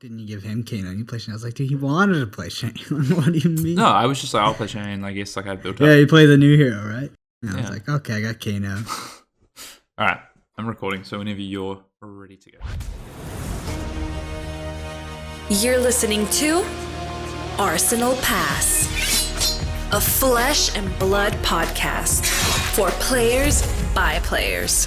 didn't you give him Kano? You play Shane. I was like, dude, he wanted to play Shane. What do you mean? No, I was just like, I'll play Shane. I guess like I built up. Yeah, you play the new hero, right? And I was Yeah. like, okay, I got Kano. All right, I'm recording, so whenever you're ready to go. You're listening to Arsenal Pass, a flesh and blood podcast for players by players.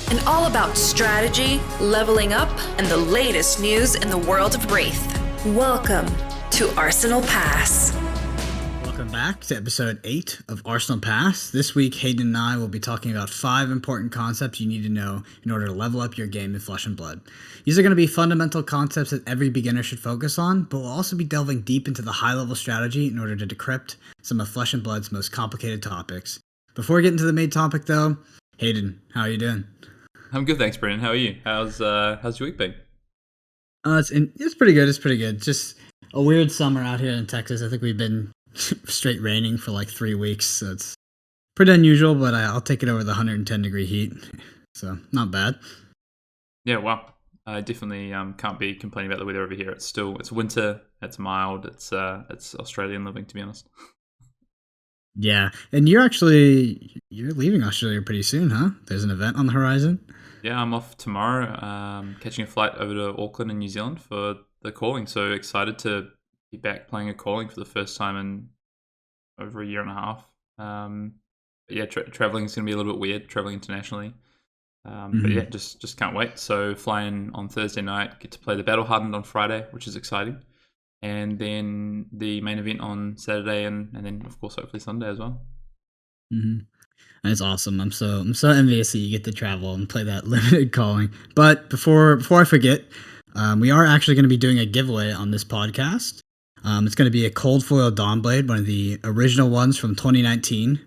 And all about strategy, leveling up, and the latest news in the world of Wraith. Welcome to Arsenal Pass. Welcome back to episode 8 of Arsenal Pass. This week, Hayden and I will be talking about 5 important concepts you need to know in order to level up your game in Flesh and Blood. These are going to be fundamental concepts that every beginner should focus on, but we'll also be delving deep into the high-level strategy in order to decrypt some of Flesh and Blood's most complicated topics. Before getting to the main topic, though, Hayden, how are you doing? I'm good, thanks, Brendan. How are you? How's your week been? It's pretty good. It's pretty good. Just a weird summer out here in Texas. I think we've been straight raining for like 3 weeks, so it's pretty unusual, but I'll take it over the 110-degree heat, so not bad. Yeah, well, I definitely can't be complaining about the weather over here. It's winter, it's mild, it's Australian living, to be honest. Yeah, and you're leaving Australia pretty soon, huh? There's an event on the horizon. Yeah, I'm off tomorrow, catching a flight over to Auckland in New Zealand for the calling, so excited to be back playing a calling for the first time in over a year and a half. But yeah, traveling is going to be a little bit weird, traveling internationally. But yeah, just can't wait. So flying on Thursday night, get to play the Battle Hardened on Friday, which is exciting. And then the main event on Saturday, and then of course hopefully Sunday as well. Mm-hmm. That's awesome. I'm so envious that you get to travel and play that limited calling. But before I forget, we are actually going to be doing a giveaway on this podcast. It's going to be a Cold Foil Dawnblade, one of the original ones from 2019.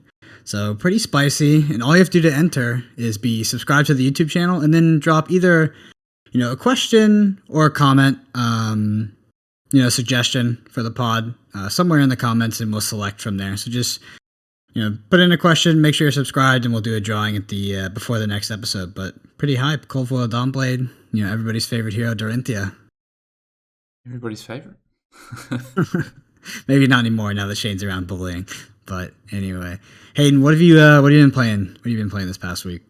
So pretty spicy, and all you have to do to enter is be subscribed to the YouTube channel and then drop either, a question or a comment, suggestion for the pod somewhere in the comments, and we'll select from there. So just put in a question, make sure you're subscribed, and we'll do a drawing at the before the next episode. But pretty hype, Cold Foil Dawnblade, everybody's favorite hero, Dorinthia. Everybody's favorite. Maybe not anymore now that Shane's around bullying. But anyway, Hayden, what have you been playing? What have you been playing this past week?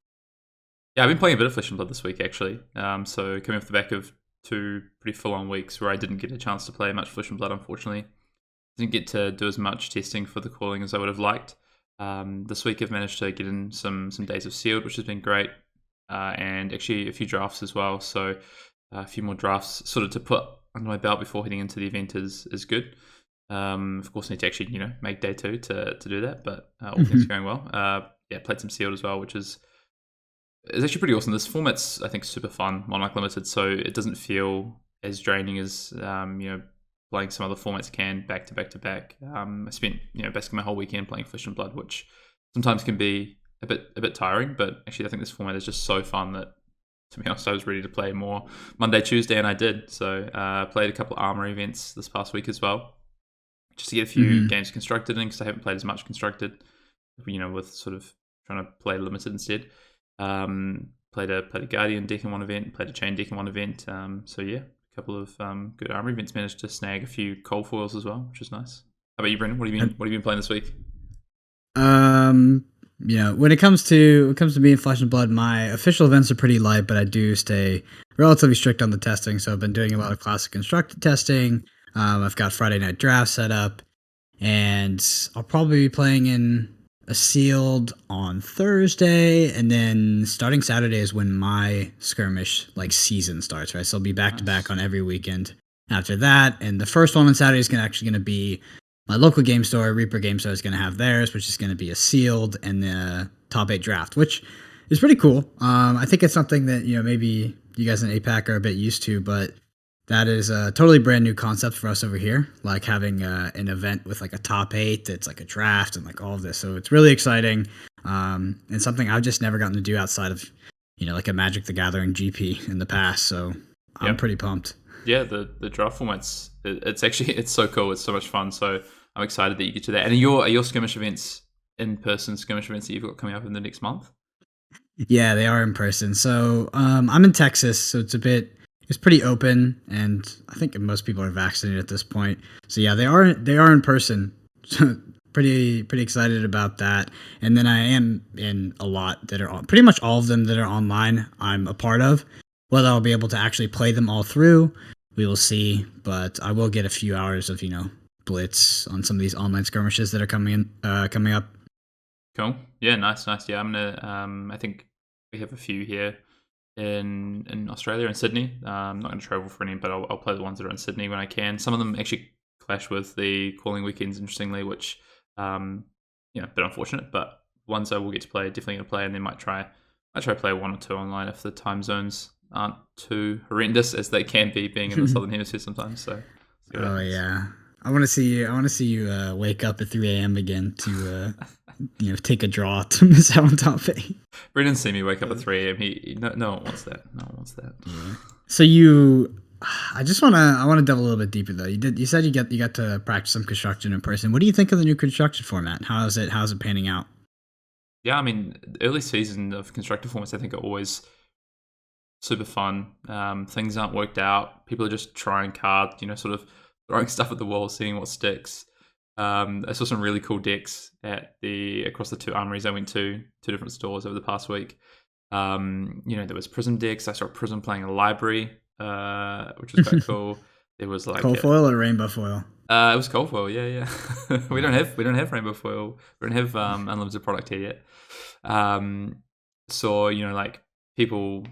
Yeah, I've been playing a bit of Flesh and Blood this week, actually. So coming off the back of 2 pretty full-on weeks where I didn't get a chance to play much Flesh and Blood, unfortunately. Didn't get to do as much testing for the calling as I would have liked. This week I've managed to get in some days of sealed, which has been great, and actually a few drafts as well. So a few more drafts sort of to put under my belt before heading into the event is good. Of course, I need to actually make day 2 to do that, but all things going well. Played some sealed as well, which is actually pretty awesome. This format's, I think, super fun, Monarch Limited, so it doesn't feel as draining as playing some other formats can back to back to back. I spent basically my whole weekend playing Flesh and Blood, which sometimes can be a bit tiring, but actually I think this format is just so fun that, to be honest, I was ready to play more Monday, Tuesday, and I did. So played a couple of armor events this past week as well, just to get a few games constructed in, because I haven't played as much constructed, with sort of trying to play limited instead. Played a Guardian deck in one event, played a Chain deck in one event. So yeah, a couple of good armor events. Managed to snag a few cold foils as well, which is nice. How about you, Brendan? What have you been playing this week? When it comes to me and Flesh and Blood, my official events are pretty light, but I do stay relatively strict on the testing. So I've been doing a lot of classic constructed testing. I've got Friday night draft set up, and I'll probably be playing in a sealed on Thursday, and then starting Saturday is when my skirmish season starts, right? So I'll be back to back on every weekend after that, and the first one on Saturday is actually going to be my local game store. Reaper Game Store is going to have theirs, which is going to be a sealed and the top 8 draft, which is pretty cool. I think it's something that maybe you guys in APAC are a bit used to, but that is a totally brand new concept for us over here, like having an event with a top 8 that's a draft and all of this. So it's really exciting, and something I've just never gotten to do outside of a Magic the Gathering GP in the past. So I'm pretty pumped. Yeah, the draft formats, it's so cool. It's so much fun. So I'm excited that you get to that. And are your skirmish events in-person skirmish events that you've got coming up in the next month? Yeah, they are in person. So I'm in Texas, so it's a bit it's pretty open, and I think most people are vaccinated at this point. So yeah, they are in person. Pretty excited about that. And then I am in a lot that are pretty much all of them that are online. I'm a part of. Whether I'll be able to actually play them all through, we will see. But I will get a few hours of blitz on some of these online skirmishes that are coming up. Cool. Yeah, nice. Yeah, I'm gonna. I think we have a few here in Australia and Sydney. I'm not gonna travel for any, but I'll play the ones that are in Sydney when I can. Some of them actually clash with the calling weekends, interestingly, which a bit unfortunate. But ones I will get to play, definitely gonna play, and then might try play one or two online if the time zones aren't too horrendous as they can be, being in the southern hemisphere sometimes. So. Yeah. I want to see you wake up at 3 a.m. again to take a draw to miss out on top 8. Brendan see me wake up at 3 a.m. No one wants that. No one wants that. Yeah. So I want to delve a little bit deeper though. You said you got to practice some construction in person. What do you think of the new construction format? How's it panning out? Yeah, I mean, the early season of constructor formats I think are always super fun. Things aren't worked out. People are just trying cards, sort of throwing stuff at the wall, seeing what sticks. I saw some really cool decks across the 2 armories I went to, 2 different stores over the past week. There was Prism decks. I saw Prism playing a library, which was quite cool. There was like cold foil or rainbow foil. It was cold foil. Yeah. we don't have rainbow foil. We don't have unlimited product here yet. Like people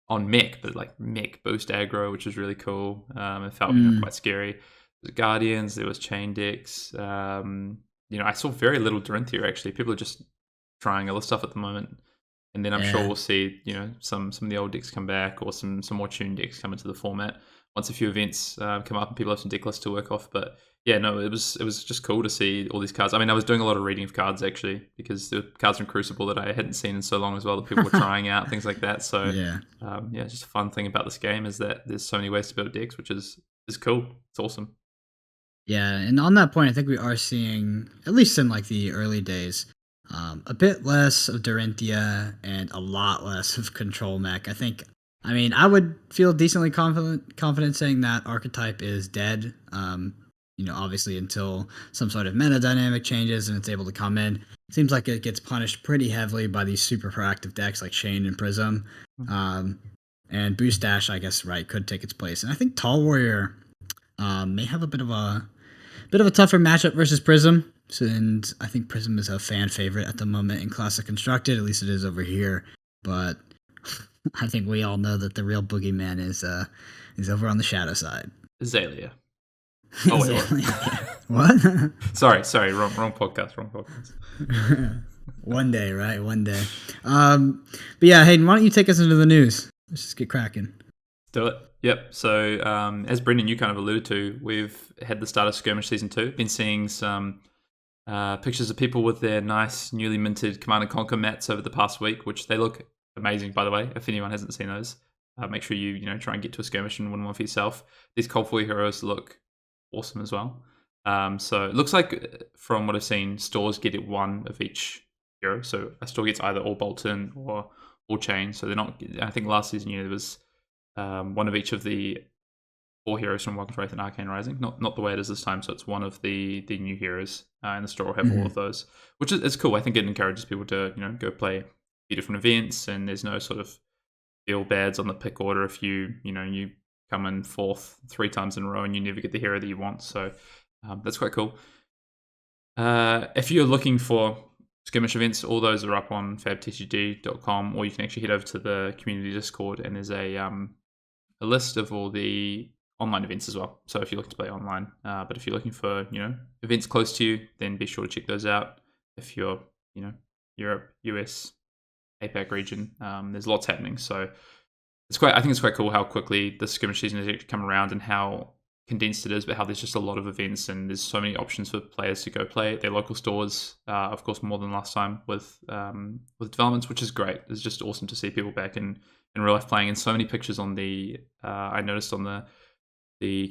on mech, but like mech boost aggro, which was really cool. It felt quite scary. There was Guardians, there was chain decks. I saw very little Dorinthia actually. People are just trying other stuff at the moment. And then I'm sure we'll see, some of the old decks come back, or some more tuned decks come into the format once a few events come up and people have some deck lists to work off. But yeah, no, it was just cool to see all these cards. I mean, I was doing a lot of reading of cards actually, because there were cards from Crucible that I hadn't seen in so long as well that people were trying out, things like that. So just a fun thing about this game is that there's so many ways to build decks, which is cool. It's awesome. Yeah, and on that point, I think we are seeing, at least in like the early days, a bit less of Dorinthia and a lot less of Control Mech. I would feel decently confident saying that archetype is dead. Obviously until some sort of meta dynamic changes and it's able to come in. It seems like it gets punished pretty heavily by these super proactive decks like Shane and Prism. And Boost Dash, I guess, could take its place. And I think Tall Warrior may have a bit of a tougher matchup versus Prism. And I think Prism is a fan favorite at the moment in Classic Constructed, at least it is over here. But I think we all know that the real boogeyman is over on the shadow side. Azalea. Oh wait, what? Sorry, wrong podcast. One day, right? One day. But yeah, Hayden, why don't you take us into the news? Let's just get cracking. Do it. Yep. So as Brendan, you kind of alluded to, we've had the start of Skirmish Season 2. Been seeing some pictures of people with their nice newly minted Command & Conquer mats over the past week, which they look amazing, by the way. If anyone hasn't seen those, make sure you try and get to a skirmish and win one for yourself. These Cold Foil heroes look awesome as well. So it looks like, from what I've seen, stores get it one of each hero. So a store gets either all Bolton or all Chain. So they're not. I think last season there was one of each of the 4 heroes from Welcome to Wraith and Arcane Rising. Not the way it is this time. So it's one of the new heroes, and the store will have all of those, which is cool. I think it encourages people to go play a few different events, and there's no sort of feel bads on the pick order if you come in 4th 3 times in a row and you never get the hero that you want. So that's quite cool. If you're looking for skirmish events, all those are up on fabtcg.com, or you can actually head over to the community Discord, and there's a list of all the online events as well. So if you're looking to play online, but if you're looking for events close to you, then be sure to check those out. If you're Europe, US, APAC region, there's lots happening. So I think it's quite cool how quickly the skirmish season has actually come around, and how condensed it is, but how there's just a lot of events and there's so many options for players to go play at their local stores. Of course, more than last time with developments, which is great. It's just awesome to see people back in real life playing, and so many pictures on I noticed on the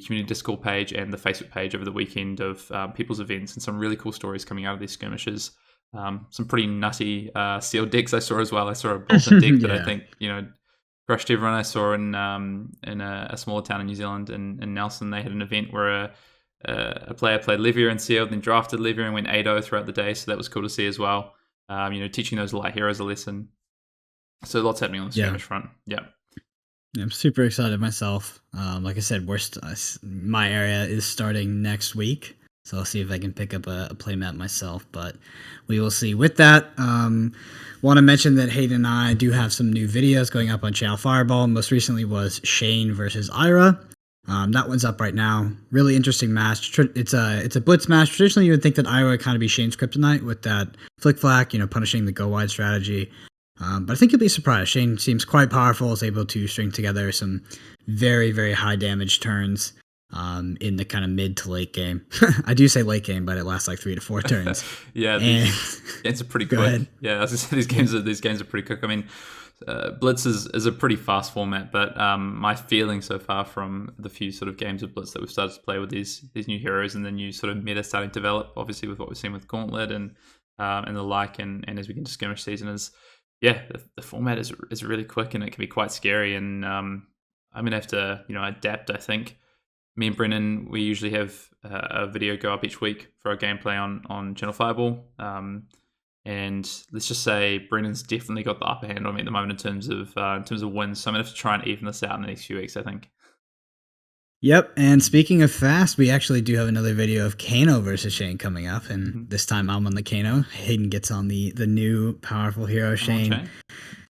community Discord page and the Facebook page over the weekend of people's events, and some really cool stories coming out of these skirmishes. Some pretty nutty sealed decks I saw as well. I saw a Bolton deck that I think crushed everyone I saw in a smaller town in New Zealand, in Nelson. They had an event where a player played Levier and sealed, then drafted Levier and went 8-0 throughout the day, so that was cool to see as well. Teaching those light heroes a lesson. So lots happening on the skirmish front. Yeah. I'm super excited myself. Like I said, my area is starting next week, so I'll see if I can pick up a playmat myself, but we will see. With that, want to mention that Hayden and I do have some new videos going up on Channel Fireball. Most recently was Shane versus Ira. That one's up right now. Really interesting match. It's a blitz match. Traditionally, you would think that Ira would kind of be Shane's kryptonite with that flick flack, punishing the go wide strategy. But I think you'll be surprised. Shane seems quite powerful. Is able to string together some very, very high damage turns in the kind of mid to late game. I do say late game, but it lasts like 3 to 4 turns. Yeah, these games are pretty quick. Ahead. Yeah, as I said, these games are pretty quick. I mean, Blitz is a pretty fast format, but my feeling so far from the few sort of games of Blitz that we've started to play with these new heroes and the new sort of meta starting to develop, obviously with what we've seen with Gauntlet and the like, and as we get into skirmish season, is the format is really quick and it can be quite scary. And I'm gonna have to adapt. I think me and Brennan, we usually have a video go up each week for our gameplay on Channel Fireball. And let's just say Brennan's definitely got the upper hand on me at the moment in terms of wins. So I'm gonna have to try and even this out in the next few weeks, I think. Yep, and speaking of fast, we actually do have another video of Kano versus Shane coming up, and this time I'm on the Kano. Hayden gets on the new powerful hero Shane.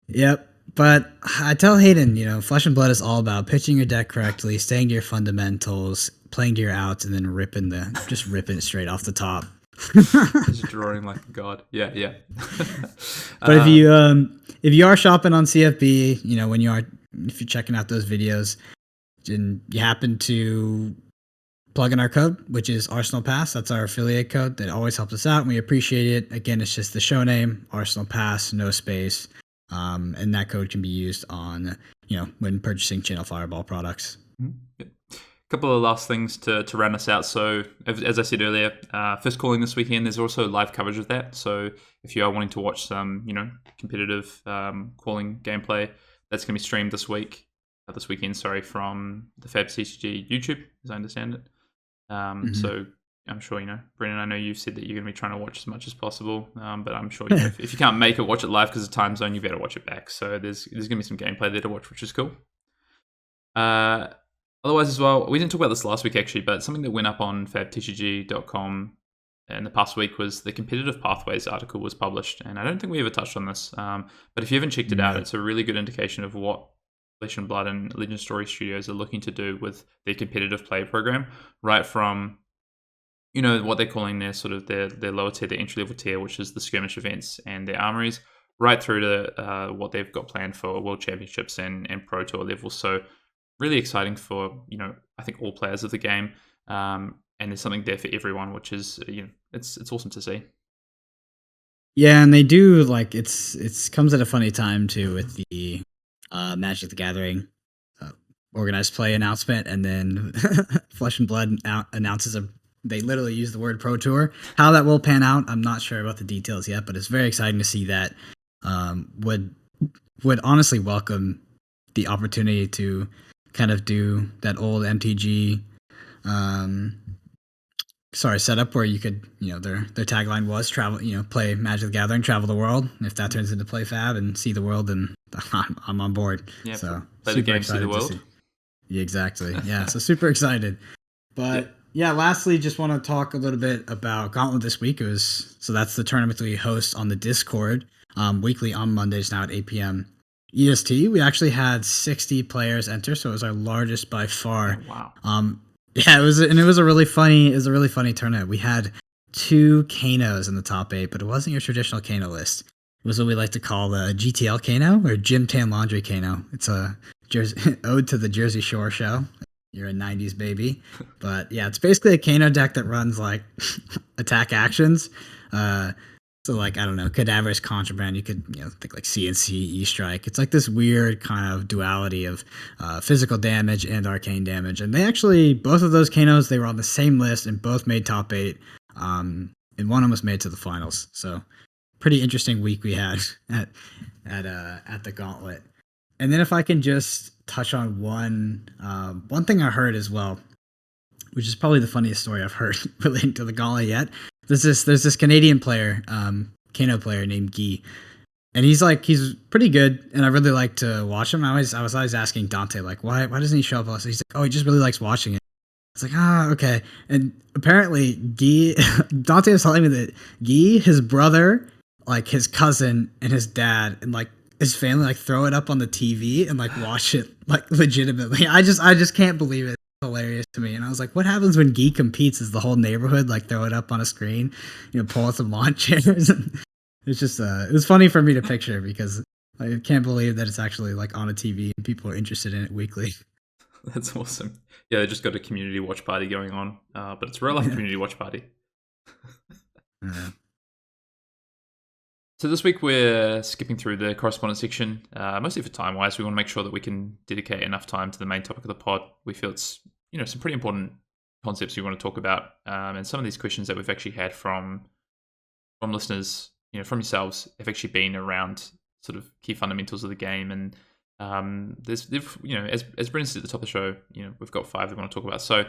Yep, but I tell Hayden, Flesh and Blood is all about pitching your deck correctly, staying to your fundamentals, playing to your outs, and then ripping it straight off the top. Just drawing like a god. Yeah. But if you are shopping on CFB, if you're checking out those videos, and you happen to plug in our code, which is Arsenal Pass, that's our affiliate code that always helps us out, and we appreciate it. Again, it's just the show name, Arsenal Pass, no space, and that code can be used on when purchasing Channel Fireball products. Good. Couple of last things to round us out. So as I said earlier, first calling this weekend, there's also live coverage of that. So if you are wanting to watch some competitive calling gameplay, that's going to be streamed this weekend, from the Fab CCG YouTube, as I understand it. So I'm sure, Brennan, I know you've said that you're going to be trying to watch as much as possible, but I'm sure if you can't make it, watch it live because of time zone, you better watch it back. So there's going to be some gameplay there to watch, which is cool. Otherwise as well, we didn't talk about this last week actually, but something that went up on fabtcg.com in the past week was the Competitive Pathways article was published, and I don't think we ever touched on this, but if you haven't checked it out, it's a really good indication of what Flesh and Blood and Legend Story Studios are looking to do with their competitive play program, right from what they're calling their sort of their lower tier, their entry level tier, which is the skirmish events and their armories, right through to what they've got planned for World Championships and Pro Tour levels. So really exciting for I think all players of the game, and there's something there for everyone, which is it's awesome to see. Yeah, and they do it's comes at a funny time too with the Magic the Gathering organized play announcement, and then Flesh and Blood announces they literally use the word Pro Tour. How that will pan out, I'm not sure about the details yet, but it's very exciting to see that. Would honestly welcome the opportunity to kind of do that old MTG setup where you could, their tagline was travel, play Magic the Gathering, travel the world. And if that turns into play Fab and see the world, then I'm on board. Yeah, so play the game, see the world. Yeah, exactly. Yeah, so super excited. But yeah, lastly, just want to talk a little bit about Gauntlet this week. That's the tournament that we host on the Discord weekly on Mondays now at 8 p.m. EST. We actually had 60 players enter, so it was our largest by far. Oh, wow. Yeah, it was a really funny tournament. We had 2 Kanos in the top 8, but it wasn't your traditional Kano list. It was what we like to call the GTL Kano or Gym Tan Laundry Kano. It's a ode to the Jersey Shore show. You're a 90s baby. But yeah, it's basically a Kano deck that runs like attack actions. So I don't know, Cadaverous Contraband, you could think like CNC, E-Strike. It's like this weird kind of duality of physical damage and arcane damage. And they actually, both of those Kanos, they were on the same list and both made top 8. And one almost made it to the finals. So pretty interesting week we had at the Gauntlet. And then if I can just touch on one thing I heard as well, which is probably the funniest story I've heard relating to the Gauntlet yet. There's this Canadian player, Kano player named Guy, and he's pretty good, and I really like to watch him. I was always asking Dante like, why doesn't he show up? So he's like, oh, he just really likes watching it. It's like, okay. And apparently Guy, Dante was telling me that Guy, his brother, like his cousin and his dad and like his family like throw it up on the TV and like watch it like legitimately. I just can't believe it. It's hilarious to me. And I was like, what happens when Guy competes? Is the whole neighborhood like throw it up on a screen, pull out some lawn chairs? And it's just it was funny for me to picture because I can't believe that it's actually like on a TV and people are interested in it weekly. That's awesome. Yeah, they just got a community watch party going on, but it's a real life community watch party. So this week we're skipping through the correspondence section, mostly for time-wise. We want to make sure that we can dedicate enough time to the main topic of the pod. We feel it's some pretty important concepts we want to talk about, and some of these questions that we've actually had from listeners, from yourselves, have actually been around sort of key fundamentals of the game. And as Brendan said at the top of the show, we've got 5 we want to talk about. So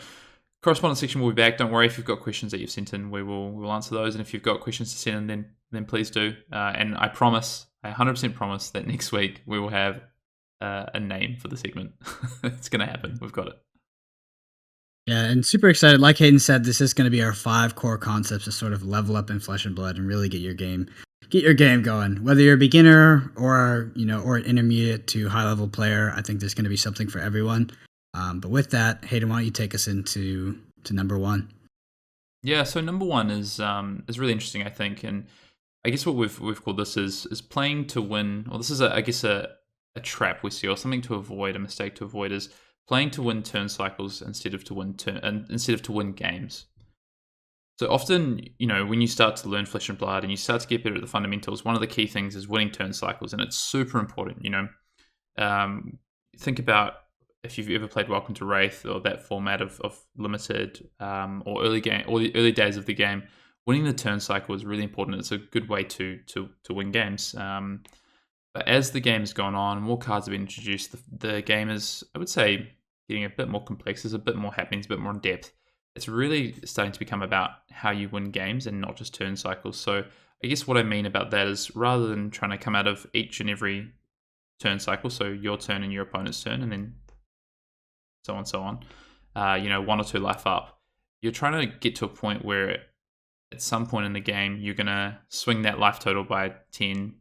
correspondence section will be back. Don't worry if you've got questions that you've sent in, we'll answer those. And if you've got questions to send in, then please do. And I 100% promise that next week we will have a name for the segment. It's going to happen. We've got it. Yeah, and super excited. Like Hayden said, this is going to be our 5 core concepts to sort of level up in Flesh and Blood and really get your game going. Whether you're a beginner or an intermediate to high level player, I think there's going to be something for everyone. But with that, Hayden, why don't you take us into number 1? Yeah, so number 1 is really interesting, I think, and I guess what we've called this is playing to win. Or this is a trap we see, or something to avoid, a mistake to avoid, is playing to win turn cycles instead of to win games. So often, when you start to learn Flesh and Blood and you start to get better at the fundamentals, one of the key things is winning turn cycles, and it's super important. Think about if you've ever played Welcome to Wraith or that format of limited or early game or the early days of the game. Winning the turn cycle is really important. It's a good way to win games. But as the game has gone on, more cards have been introduced. The game is, I would say, getting a bit more complex. There's a bit more happenings, a bit more in depth. It's really starting to become about how you win games and not just turn cycles. So I guess what I mean about that is rather than trying to come out of each and every turn cycle, so your turn and your opponent's turn, and then so on, 1 or 2 life up, you're trying to get to a point where at some point in the game, you're going to swing that life total by 10,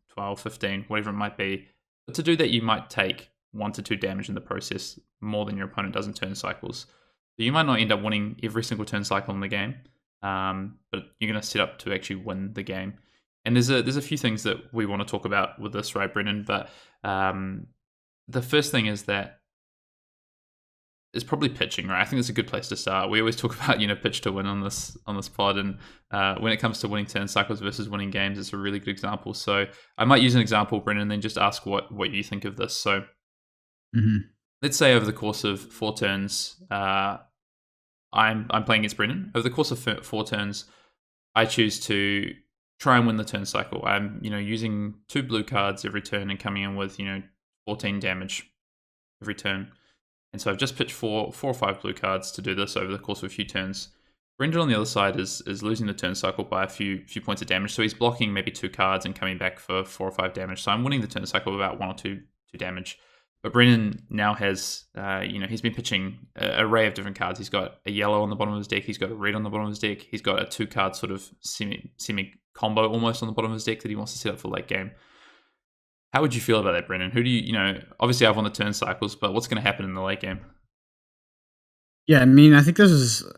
12, 15, whatever it might be. But to do that, you might take 1 to 2 damage in the process, more than your opponent does in turn cycles. So you might not end up winning every single turn cycle in the game, but you're going to set up to actually win the game. And there's a few things that we want to talk about with this, right, Brendan? But the first thing is that it's probably pitching, right? I think it's a good place to start. We always talk about pitch to win on this pod, and when it comes to winning turn cycles versus winning games, it's a really good example. So I might use an example, Brendan, and then just ask what you think of this. So let's say over the course of 4 turns, I'm playing against Brendan. Over the course of 4 turns, I choose to try and win the turn cycle. I'm using 2 blue cards every turn and coming in with 14 damage every turn. And so I've just pitched 4 or 5 blue cards to do this over the course of a few turns. Brendan on the other side is losing the turn cycle by a few points of damage. So he's blocking maybe 2 cards and coming back for 4 or 5 damage. So I'm winning the turn cycle with about 1 or 2 damage. But Brendan now has, he's been pitching an array of different cards. He's got a yellow on the bottom of his deck. He's got a red on the bottom of his deck. He's got a 2-card sort of semi combo almost on the bottom of his deck that he wants to set up for late game. How would you feel about that, Brendan? Who do you, obviously I've won the turn cycles, but what's going to happen in the late game? Yeah, I mean, I think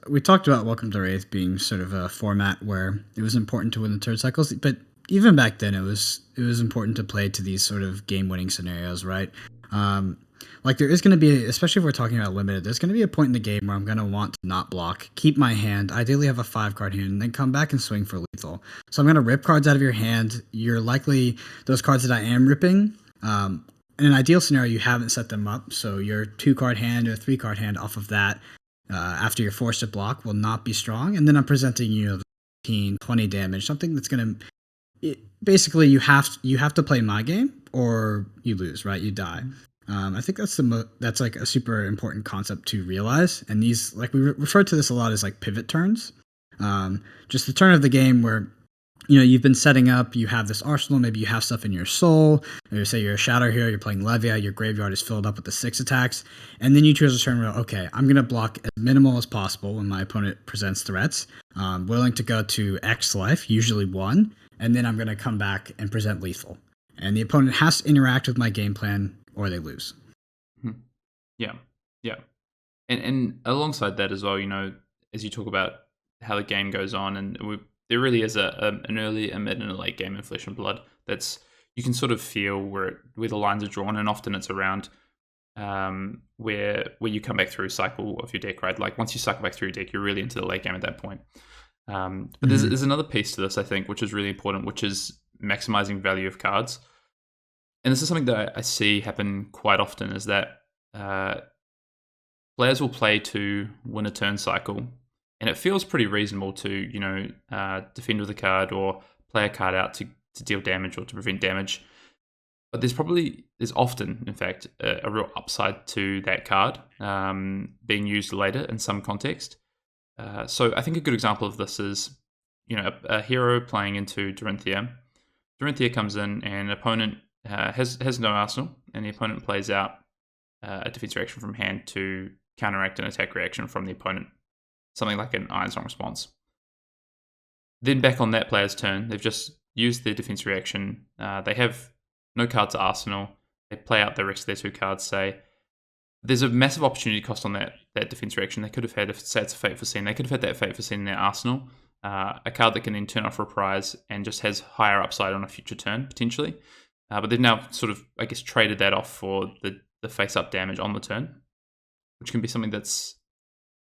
we talked about Welcome to Wraith being sort of a format where it was important to win the turn cycles, but even back then it was important to play to these sort of game-winning scenarios, right? Like there is going to be, especially if we're talking about limited, there's going to be a point in the game where I'm going to want to not block, keep my hand, ideally have a 5-card hand, and then come back and swing for lethal. So I'm going to rip cards out of your hand. You're likely, those cards that I am ripping, in an ideal scenario, you haven't set them up. So your 2-card hand or 3-card hand off of that, after you're forced to block, will not be strong. And then I'm presenting you 15, 20 damage, something that's going to, basically you have to play my game, or you lose, right? You die. I think that's like a super important concept to realize. And these, like, we refer to this a lot as like pivot turns. Just the turn of the game where, you know, you've been setting up, you have this arsenal, maybe you have stuff in your soul, maybe say you're a shadow hero, you're playing Levia, your graveyard is filled up with the 6 attacks, and then you choose a turn where, okay, I'm going to block as minimal as possible when my opponent presents threats. Willing to go to X life, usually 1, and then I'm going to come back and present lethal. And the opponent has to interact with my game plan or they lose. Yeah, yeah. And alongside that as well, you know, as you talk about how the game goes on, and there really is an early, a mid, and a late game in Flesh and Blood that's, you can sort of feel where the lines are drawn, and often it's around where you come back through cycle of your deck, right? Like once you cycle back through your deck, you're really into the late game at that point. But there's another piece to this, I think, which is really important, which is maximizing value of cards. And this is something that I see happen quite often, is that players will play to win a turn cycle, and it feels pretty reasonable to, you know, defend with a card or play a card out to deal damage or to prevent damage. But there's often, in fact, a real upside to that card being used later in some context. So I think a good example of this is, you know, a hero playing into Dorinthia. Dorinthia comes in, and an opponent has no arsenal, and the opponent plays out a defense reaction from hand to counteract an attack reaction from the opponent, something like an Iron Song response. Then back on that player's turn, they've just used their defense reaction. They have no cards to arsenal. They play out the rest of their 2 cards, say. There's a massive opportunity cost on that defense reaction. They could have had, if say it's a Fateful Scene, they could have had that Fateful Scene in their arsenal. A card that can then turn off Reprise and just has higher upside on a future turn, potentially. But they've now sort of, I guess, traded that off for the face-up damage on the turn, which can be something that's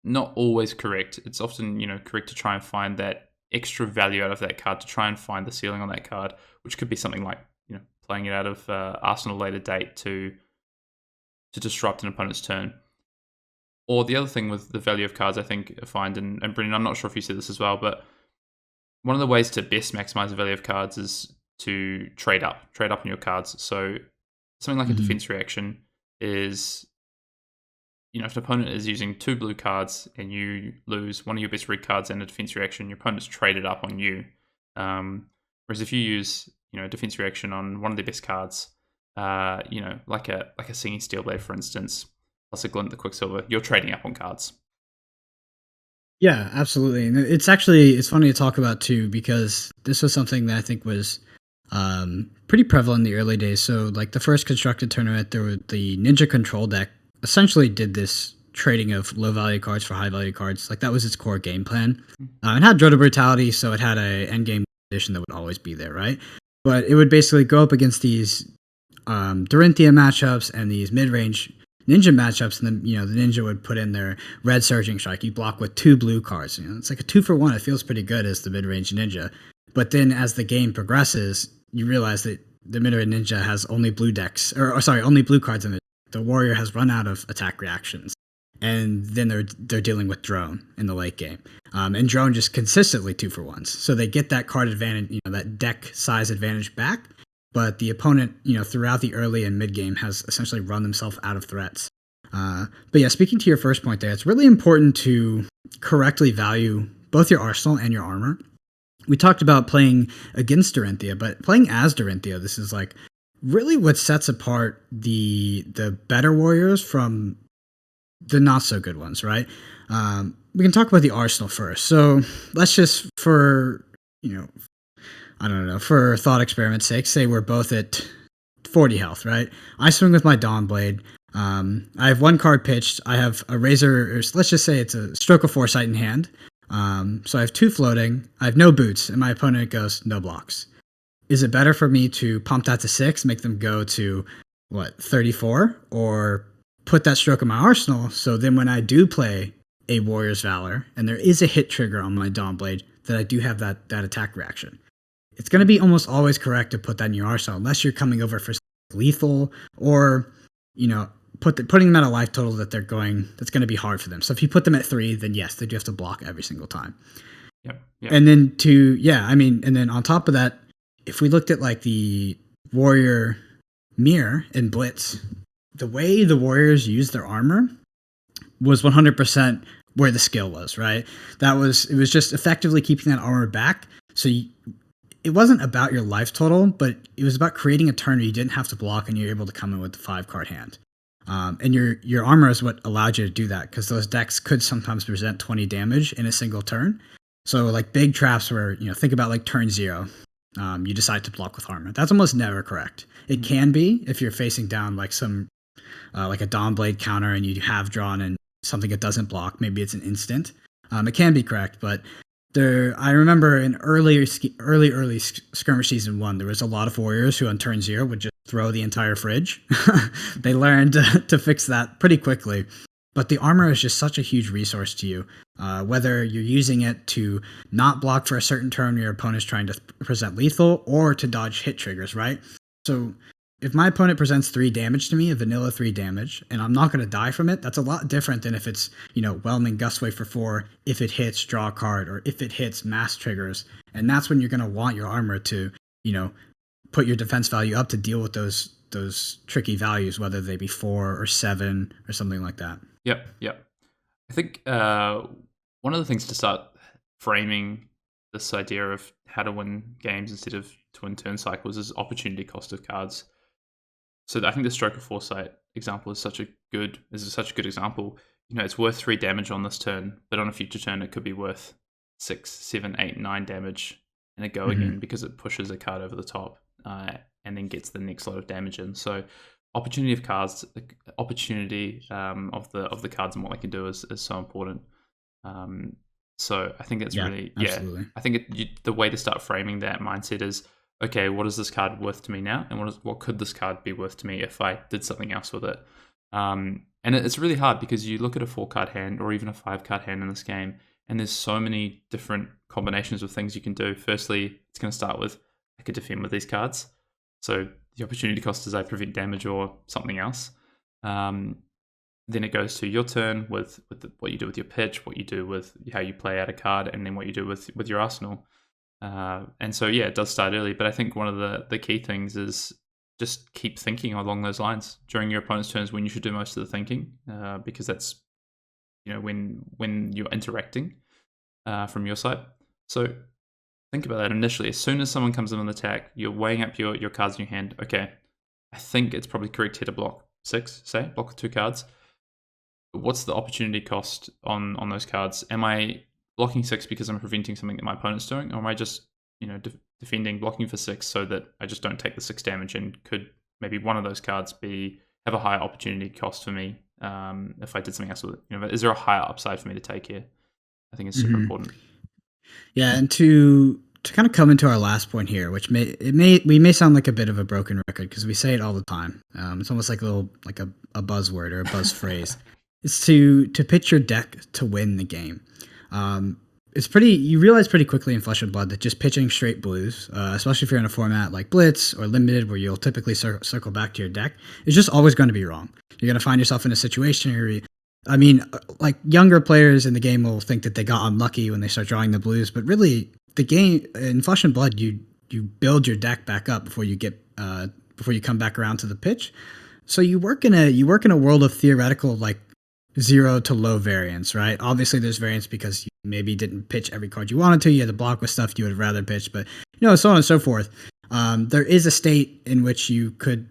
not always correct. It's often, you know, correct to try and find that extra value out of that card, to try and find the ceiling on that card, which could be something like, you know, playing it out of Arsenal later date to disrupt an opponent's turn. Or the other thing with the value of cards, I think, I find, and Brendan, I'm not sure if you see this as well, but one of the ways to best maximize the value of cards is to trade up on your cards. So something like a defense reaction is, you know, if an opponent is using 2 blue cards and you lose one of your best red cards and a defense reaction, your opponent's traded up on you. Whereas if you use, you know, a defense reaction on one of their best cards, you know, like a Singing Steelblade, for instance, plus a Glint the Quicksilver, you're trading up on cards. Yeah, absolutely. And it's funny to talk about too, because this was something that I think was pretty prevalent in the early days. So like the first constructed tournament, there was the Ninja Control deck essentially did this trading of low value cards for high value cards. Like that was its core game plan. It had Dread of Brutality, so it had a end game condition that would always be there, right? But it would basically go up against these Dorinthia matchups and these mid-range ninja matchups, and then, you know, the ninja would put in their red Surging Strike. You block with 2 blue cards. You know, it's like a 2-for-1. It feels pretty good as the mid-range ninja. But then as the game progresses, you realize that the mid-range ninja has only blue decks, only blue cards in it. The warrior has run out of attack reactions, and then they're dealing with drone in the late game, and drone just consistently 2-for-1s. So they get that card advantage, you know, that deck size advantage back. But the opponent, you know, throughout the early and mid game has essentially run themselves out of threats. But yeah, speaking to your first point there, it's really important to correctly value both your arsenal and your armor. We talked about playing against Dorinthia, but playing as Dorinthia, this is like really what sets apart the better warriors from the not so good ones, right? We can talk about the arsenal first. So let's just, for, you know, I don't know, for thought experiment's sake, say we're both at 40 health, right? I swing with my Dawnblade. I have 1 card pitched. I have a Razor, or let's just say it's a Stroke of Foresight in hand. So I have 2 floating. I have no boots, and my opponent goes no blocks. Is it better for me to pump that to 6, make them go to, 34? Or put that stroke in my arsenal, so then when I do play a Warrior's Valor, and there is a hit trigger on my Dawnblade, that I do have that attack reaction. It's going to be almost always correct to put that in your arsenal, unless you're coming over for lethal, or, you know, putting them at a life total that's going to be hard for them. So if you put them at 3, then yes, they do have to block every single time. Yep. And then and then on top of that, if we looked at like the warrior Mirror and Blitz, the way the warriors used their armor was 100% where the skill was, right? It was just effectively keeping that armor back. So it wasn't about your life total, but it was about creating a turn where you didn't have to block and you're able to come in with the 5-card hand. And your armor is what allowed you to do that, because those decks could sometimes present 20 damage in a single turn. So like big traps where, think about like turn 0, you decide to block with armor. That's almost never correct. It can be if you're facing down like some like a Dawnblade counter and you have drawn and something that doesn't block. Maybe it's an instant. It can be correct, but I remember in early skirmish season 1, there was a lot of warriors who on turn 0 would just throw the entire fridge. They learned to fix that pretty quickly. But the armor is just such a huge resource to you, whether you're using it to not block for a certain turn your opponent's trying to present lethal, or to dodge hit triggers, right? So if my opponent presents 3 damage to me, a vanilla 3 damage, and I'm not going to die from it, that's a lot different than if it's, Whelming Gustwave for 4, if it hits, draw a card, or if it hits, mass triggers. And that's when you're going to want your armor to, put your defense value up to deal with those tricky values, whether they be 4 or 7 or something like that. Yep. I think one of the things to start framing this idea of how to win games instead of to win turn cycles is opportunity cost of cards. So I think the Stroke of Foresight example is such a good example. It's worth 3 damage on this turn, but on a future turn it could be worth 6, 7, 8, 9 damage and a go again, because it pushes a card over the top and then gets the next lot of damage in. So opportunity of cards, opportunity of the cards and what they can do is so important. So I think that's absolutely. I think the way to start framing that mindset is, okay, what is this card worth to me now, and what could this card be worth to me if I did something else with it? And it's really hard because you look at a 4-card hand or even a 5-card hand in this game, and there's so many different combinations of things you can do. Firstly, it's going to start with, I could defend with these cards. So the opportunity cost is I prevent damage or something else. Then it goes to your turn with what you do with your pitch, what you do with how you play out a card, and then what you do with your arsenal. And so, it does start early. But I think one of the key things is just keep thinking along those lines during your opponent's turns when you should do most of the thinking, because that's when you're interacting from your side. So think about that initially. As soon as someone comes in on the attack, you're weighing up your cards in your hand. Okay, I think it's probably correct here to block 6, say, block with 2 cards. What's the opportunity cost on those cards? Am I blocking 6 because I'm preventing something that my opponent's doing, or am I just defending, blocking for 6 so that I just don't take the 6 damage? And could maybe one of those cards have a higher opportunity cost for me if I did something else with it? Is there a higher upside for me to take here? I think it's super important. Yeah, and to kind of come into our last point here, which we may sound like a bit of a broken record because we say it all the time. It's almost like a buzzword or a buzz phrase. It's to pitch your deck to win the game. You realize pretty quickly in Flesh and Blood that just pitching straight blues, especially if you're in a format like Blitz or Limited, where you'll typically circle back to your deck, is just always going to be wrong. You're going to find yourself in a situation where like younger players in the game will think that they got unlucky when they start drawing the blues, but really the game in Flesh and Blood, you build your deck back up before you come back around to the pitch. So you work in a world of theoretical like 0 to low variance, right? Obviously there's variance because you maybe didn't pitch every card you wanted to. You had to block with stuff you would rather pitch, but so on and so forth. There is a state in which you could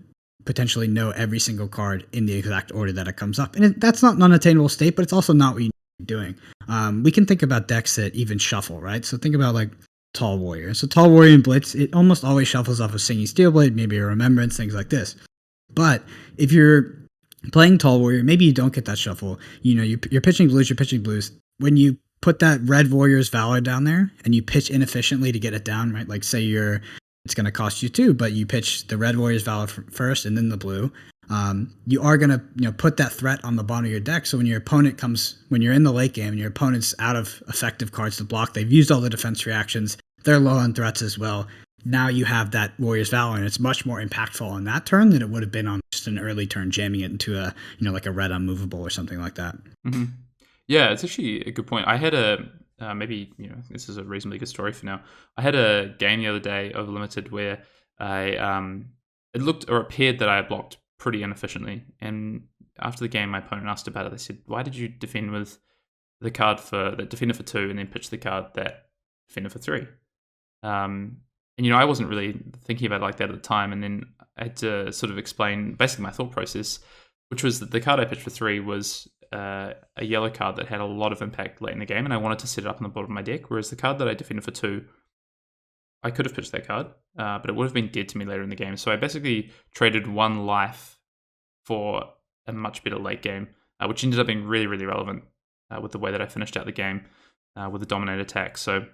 potentially know every single card in the exact order that it comes up. And that's not an unattainable state, but it's also not what you need to be doing. We can think about decks that even shuffle, right? So think about like Tall Warrior. So Tall Warrior in Blitz, it almost always shuffles off a Singing Steelblade, maybe a Remembrance, things like this. But if you're playing Tall Warrior, maybe you don't get that shuffle. You're pitching blues. When you put that Red Warrior's Valor down there and you pitch inefficiently to get it down, right? Like say it's going to cost you 2, but you pitch the Red Warrior's Valor first and then the blue. You are going to put that threat on the bottom of your deck. So when you're in the late game and your opponent's out of effective cards to block, they've used all the defense reactions, they're low on threats as well. Now you have that Warrior's Valor, and it's much more impactful on that turn than it would have been on just an early turn, jamming it into a like a red unmovable or something like that. Mm-hmm. Yeah, it's actually a good point. I had maybe this is a reasonably good story for now. I had a game the other day of Limited where I it looked or appeared that I had blocked pretty inefficiently. And after the game, my opponent asked about it. They said, "Why did you defend with the card that defended for 2 and then pitch the card that defended for 3?" And I wasn't really thinking about it like that at the time. And then I had to sort of explain basically my thought process, which was that the card I pitched for 3 was a yellow card that had a lot of impact late in the game, and I wanted to set it up on the bottom of my deck. Whereas the card that I defended for 2, I could have pitched that card, but it would have been dead to me later in the game. So I basically traded 1 life for a much better late game, which ended up being really, really relevant with the way that I finished out the game with the dominate attack. So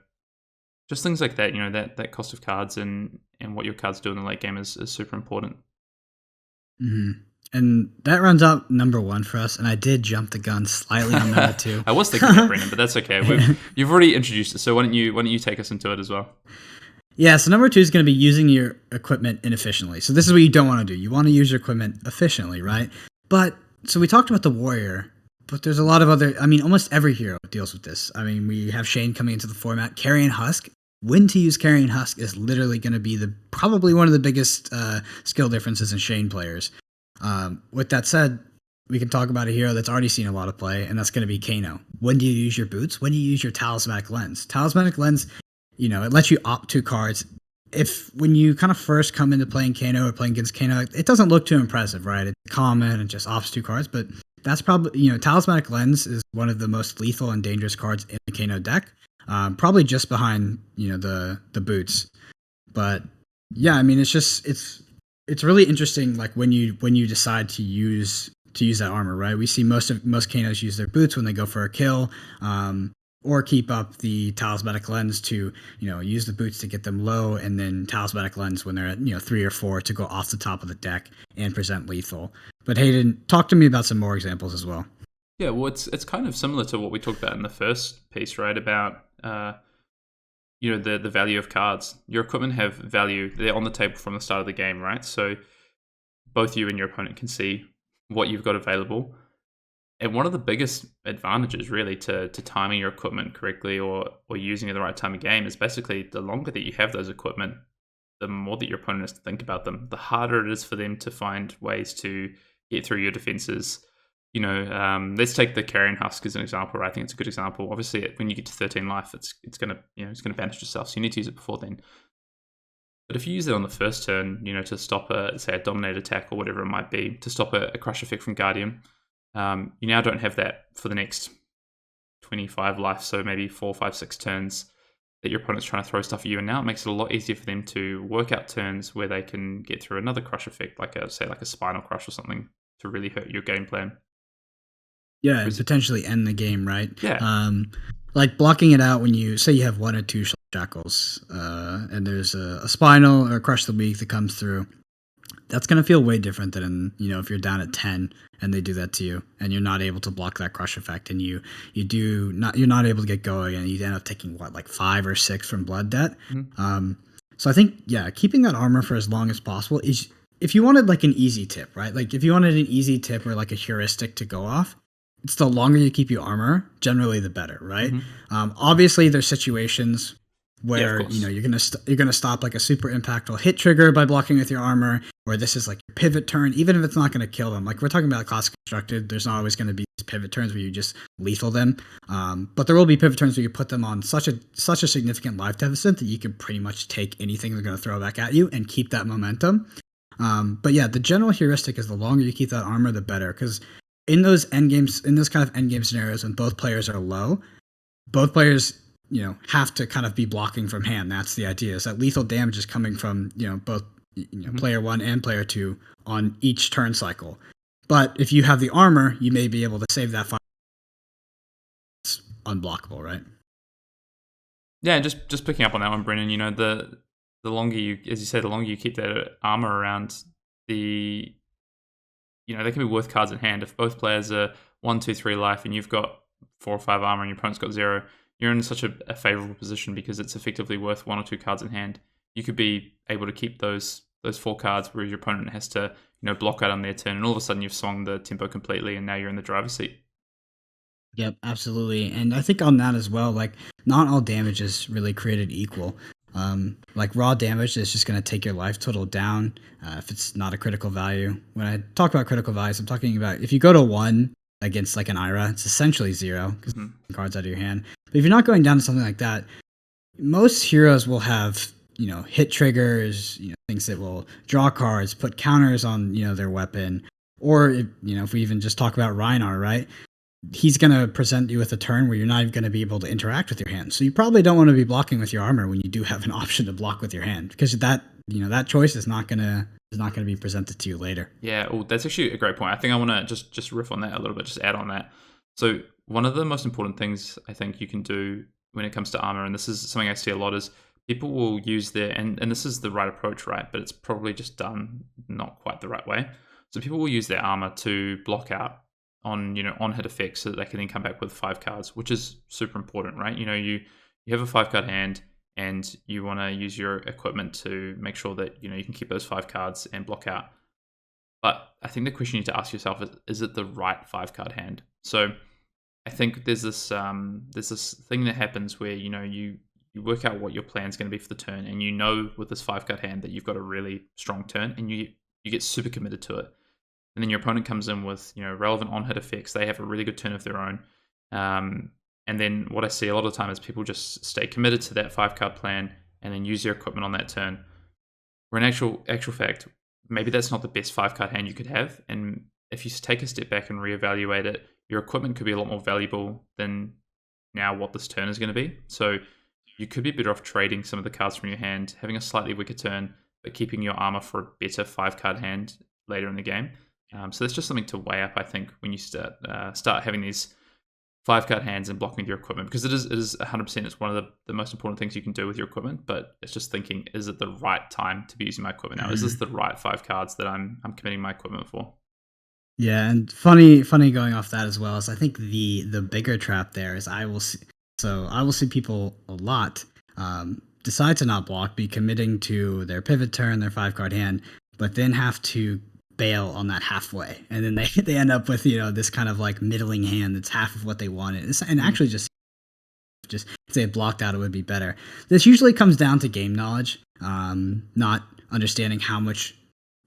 just things like that, that cost of cards and what your cards do in the late game is super important. Mm-hmm. And that runs out number 1 for us. And I did jump the gun slightly on number 2. I was thinking that, Brendan, but that's okay. You've already introduced it, so why don't you take us into it as well? Yeah, so number 2 is going to be using your equipment inefficiently. So this is what you don't want to do. You want to use your equipment efficiently, right? But, so we talked about the warrior, but there's a lot of other, almost every hero deals with this. We have Shane coming into the format. Carrion Husk. When to use Carrion Husk is literally going to be probably one of the biggest skill differences in Shane players. With that said, we can talk about a hero that's already seen a lot of play, and that's going to be Kano. When do you use your boots? When do you use your Talismanic Lens? Talismanic Lens, it lets you opt 2 cards. When you kind of first come into playing Kano or playing against Kano, it doesn't look too impressive, right? It's common and just opts 2 cards, but that's probably, Talismanic Lens is one of the most lethal and dangerous cards in the Kano deck. Probably just behind, the boots. But yeah, it's really interesting, like when you decide to use that armor, right? We see most Kanos use their boots when they go for a kill, or keep up the Talismanic Lens to, use the boots to get them low, and then Talismanic Lens when they're at, 3 or 4 to go off the top of the deck and present lethal. But Hayden, talk to me about some more examples as well. Yeah, well, it's kind of similar to what we talked about in the first piece, right? About the value of cards. Your equipment have value. They're on the table from the start of the game, right? So both you and your opponent can see what you've got available. And one of the biggest advantages, really, to timing your equipment correctly or using it at the right time of game is basically the longer that you have those equipment, the more that your opponent has to think about them, the harder it is for them to find ways to get through your defenses. Let's take the Carrion Husk as an example, right? I think it's a good example. Obviously, when you get to 13 life, it's gonna banish yourself, so you need to use it before then. But if you use it on the first turn, to stop a dominate attack or whatever it might be, to stop a crush effect from Guardian, you now don't have that for the next 25 life, so maybe 4, 5, 6 turns that your opponent's trying to throw stuff at you, and now it makes it a lot easier for them to work out turns where they can get through another crush effect, like a Spinal Crush or something, to really hurt your game plan. Yeah, and potentially end the game, right? Yeah. Like blocking it out when you say you have 1 or 2 shackles, and there's a spinal or crush the weak that comes through. That's gonna feel way different than if you're down at 10 and they do that to you, and you're not able to block that crush effect, and you're not able to get going, and you end up taking 5 or 6 from blood debt. Mm-hmm. So I think keeping that armor for as long as possible is, if you wanted like an easy tip, right? Like if you wanted an easy tip or like a heuristic to go off, it's the longer you keep your armor, generally the better, right? Mm-hmm. Obviously, there's situations where you're gonna stop like a super impactful hit trigger by blocking with your armor, or this is like your pivot turn, even if it's not gonna kill them. Like we're talking about classic constructed, there's not always gonna be these pivot turns where you just lethal them, but there will be pivot turns where you put them on such a significant life deficit that you can pretty much take anything they're gonna throw back at you and keep that momentum. But yeah, the general heuristic is the longer you keep that armor, the better, because in those kind of endgame scenarios when both players are low, both players have to kind of be blocking from hand. That's the idea, is that lethal damage is coming from both Mm-hmm. player 1 and player 2 on each turn cycle. But if you have the armor, you may be able to save that fire. It's unblockable, right? Yeah, just picking up on that one, Brennan. The longer you, as you said, the longer you keep that armor around, they can be worth cards in hand. If both players are 1, 2, 3 life and you've got 4 or 5 armor and your opponent's got 0, you're in such a favorable position because it's effectively worth 1 or 2 cards in hand. You could be able to keep those 4 cards, whereas your opponent has to block out on their turn, and all of a sudden you've swung the tempo completely, and now you're in the driver's seat. Yep, absolutely. And I think on that as well, like not all damage is really created equal. Like raw damage is just going to take your life total down if it's not a critical value. When I talk about critical values, I'm talking about if you go to 1 against like an Ira, it's essentially 0 because cards out of your hand. But if you're not going down to something like that, most heroes will have hit triggers, things that will draw cards, put counters on their weapon, or if we even just talk about Rhinar, right? He's going to present you with a turn where you're not even going to be able to interact with your hand. So you probably don't want to be blocking with your armor when you do have an option to block with your hand, because that choice is not going to be presented to you later. Yeah, well, that's actually a great point. I think I want to just riff on that a little bit, just add on that. So one of the most important things I think you can do when it comes to armor, and this is something I see a lot, is people will use their, and this is the right approach, right? But it's probably just done not quite the right way. So people will use their armor to block out on hit effects so that they can then come back with 5 cards, which is super important, right? You have a 5-card hand and you want to use your equipment to make sure that you can keep those 5 cards and block out. But I think the question you need to ask yourself is it the right 5-card hand? So I think there's this thing that happens where you work out what your plan is going to be for the turn, and with this 5-card hand that you've got a really strong turn, and you get super committed to it. And then your opponent comes in with relevant on-hit effects. They have a really good turn of their own. And then what I see a lot of the time is people just stay committed to that 5-card plan and then use their equipment on that turn. Where in actual fact, maybe that's not the best 5-card hand you could have. And if you take a step back and reevaluate it, your equipment could be a lot more valuable than now what this turn is going to be. So you could be better off trading some of the cards from your hand, having a slightly weaker turn, but keeping your armor for a better 5-card hand later in the game. So that's just something to weigh up, I think, when you start having these 5-card hands and blocking with your equipment, because it is 100%. It's one of the most important things you can do with your equipment. But it's just thinking, is it the right time to be using my equipment now? Is this the right 5 cards that I'm committing my equipment for? Yeah, and funny going off that as well is I think the bigger trap there is I will see people a lot decide to not block, be committing to their pivot turn, their 5-card hand, but then have to bail on that halfway, and then they end up with this kind of like middling hand that's half of what they wanted, and actually just if they had blocked out, it would be better. This usually comes down to game knowledge, not understanding how much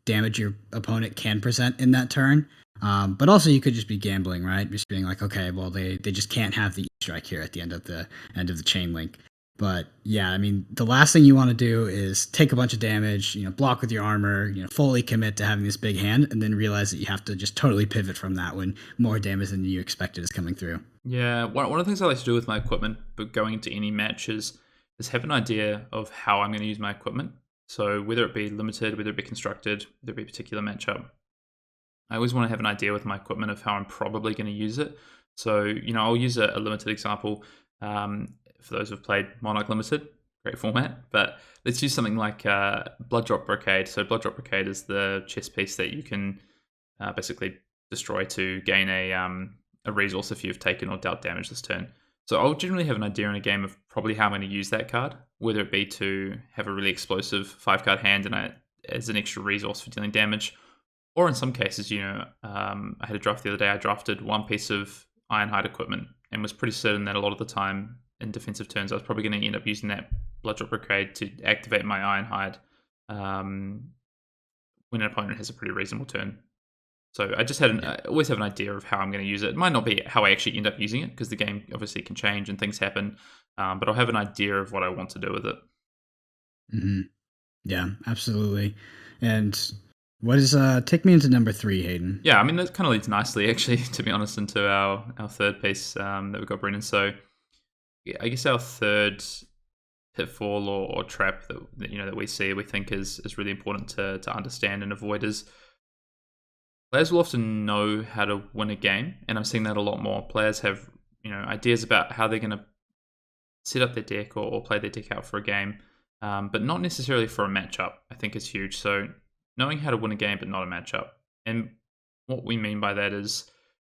damage your opponent can present in that turn, but also you could just be gambling, right? Just being like, okay, well they just can't have the E-strike here at the end of the chain link. But yeah, I mean, the last thing you want to do is take a bunch of damage, block with your armor, fully commit to having this big hand, and then realize that you have to just totally pivot from that when more damage than you expected is coming through. Yeah, one of the things I like to do with my equipment, but going into any match, is have an idea of how I'm going to use my equipment. So whether it be limited, whether it be constructed, whether it be a particular matchup, I always want to have an idea with my equipment of how I'm probably going to use it. So, I'll use a limited example. For those who've played Monarch Limited, great format. But let's use something like Blood Drop Brocade. So Blood Drop Brocade is the chess piece that you can basically destroy to gain a resource if you've taken or dealt damage this turn. So I'll generally have an idea in a game of probably how I'm going to use that card, whether it be to have a really explosive 5-card hand and as an extra resource for dealing damage, or in some cases, I had a draft the other day. I drafted one piece of Ironhide equipment and was pretty certain that a lot of the time in defensive turns, I was probably going to end up using that Blood Drop Brocade to activate my Ironhide when an opponent has a pretty reasonable turn. So I just I always have an idea of how I'm going to use it. It might not be how I actually end up using it, because the game obviously can change and things happen, but I'll have an idea of what I want to do with it. Mm-hmm. Yeah, absolutely. And what is take me into number 3, Hayden? Yeah, I mean, that kind of leads nicely, actually, to be honest, into our third piece that we've got, Brendan. So I guess our third pitfall or trap that we see, we think is really important to understand and avoid, is players will often know how to win a game, and I'm seeing that a lot more. Players have ideas about how they're going to set up their deck or play their deck out for a game, but not necessarily for a matchup. I think is huge. So knowing how to win a game but not a matchup, and what we mean by that is,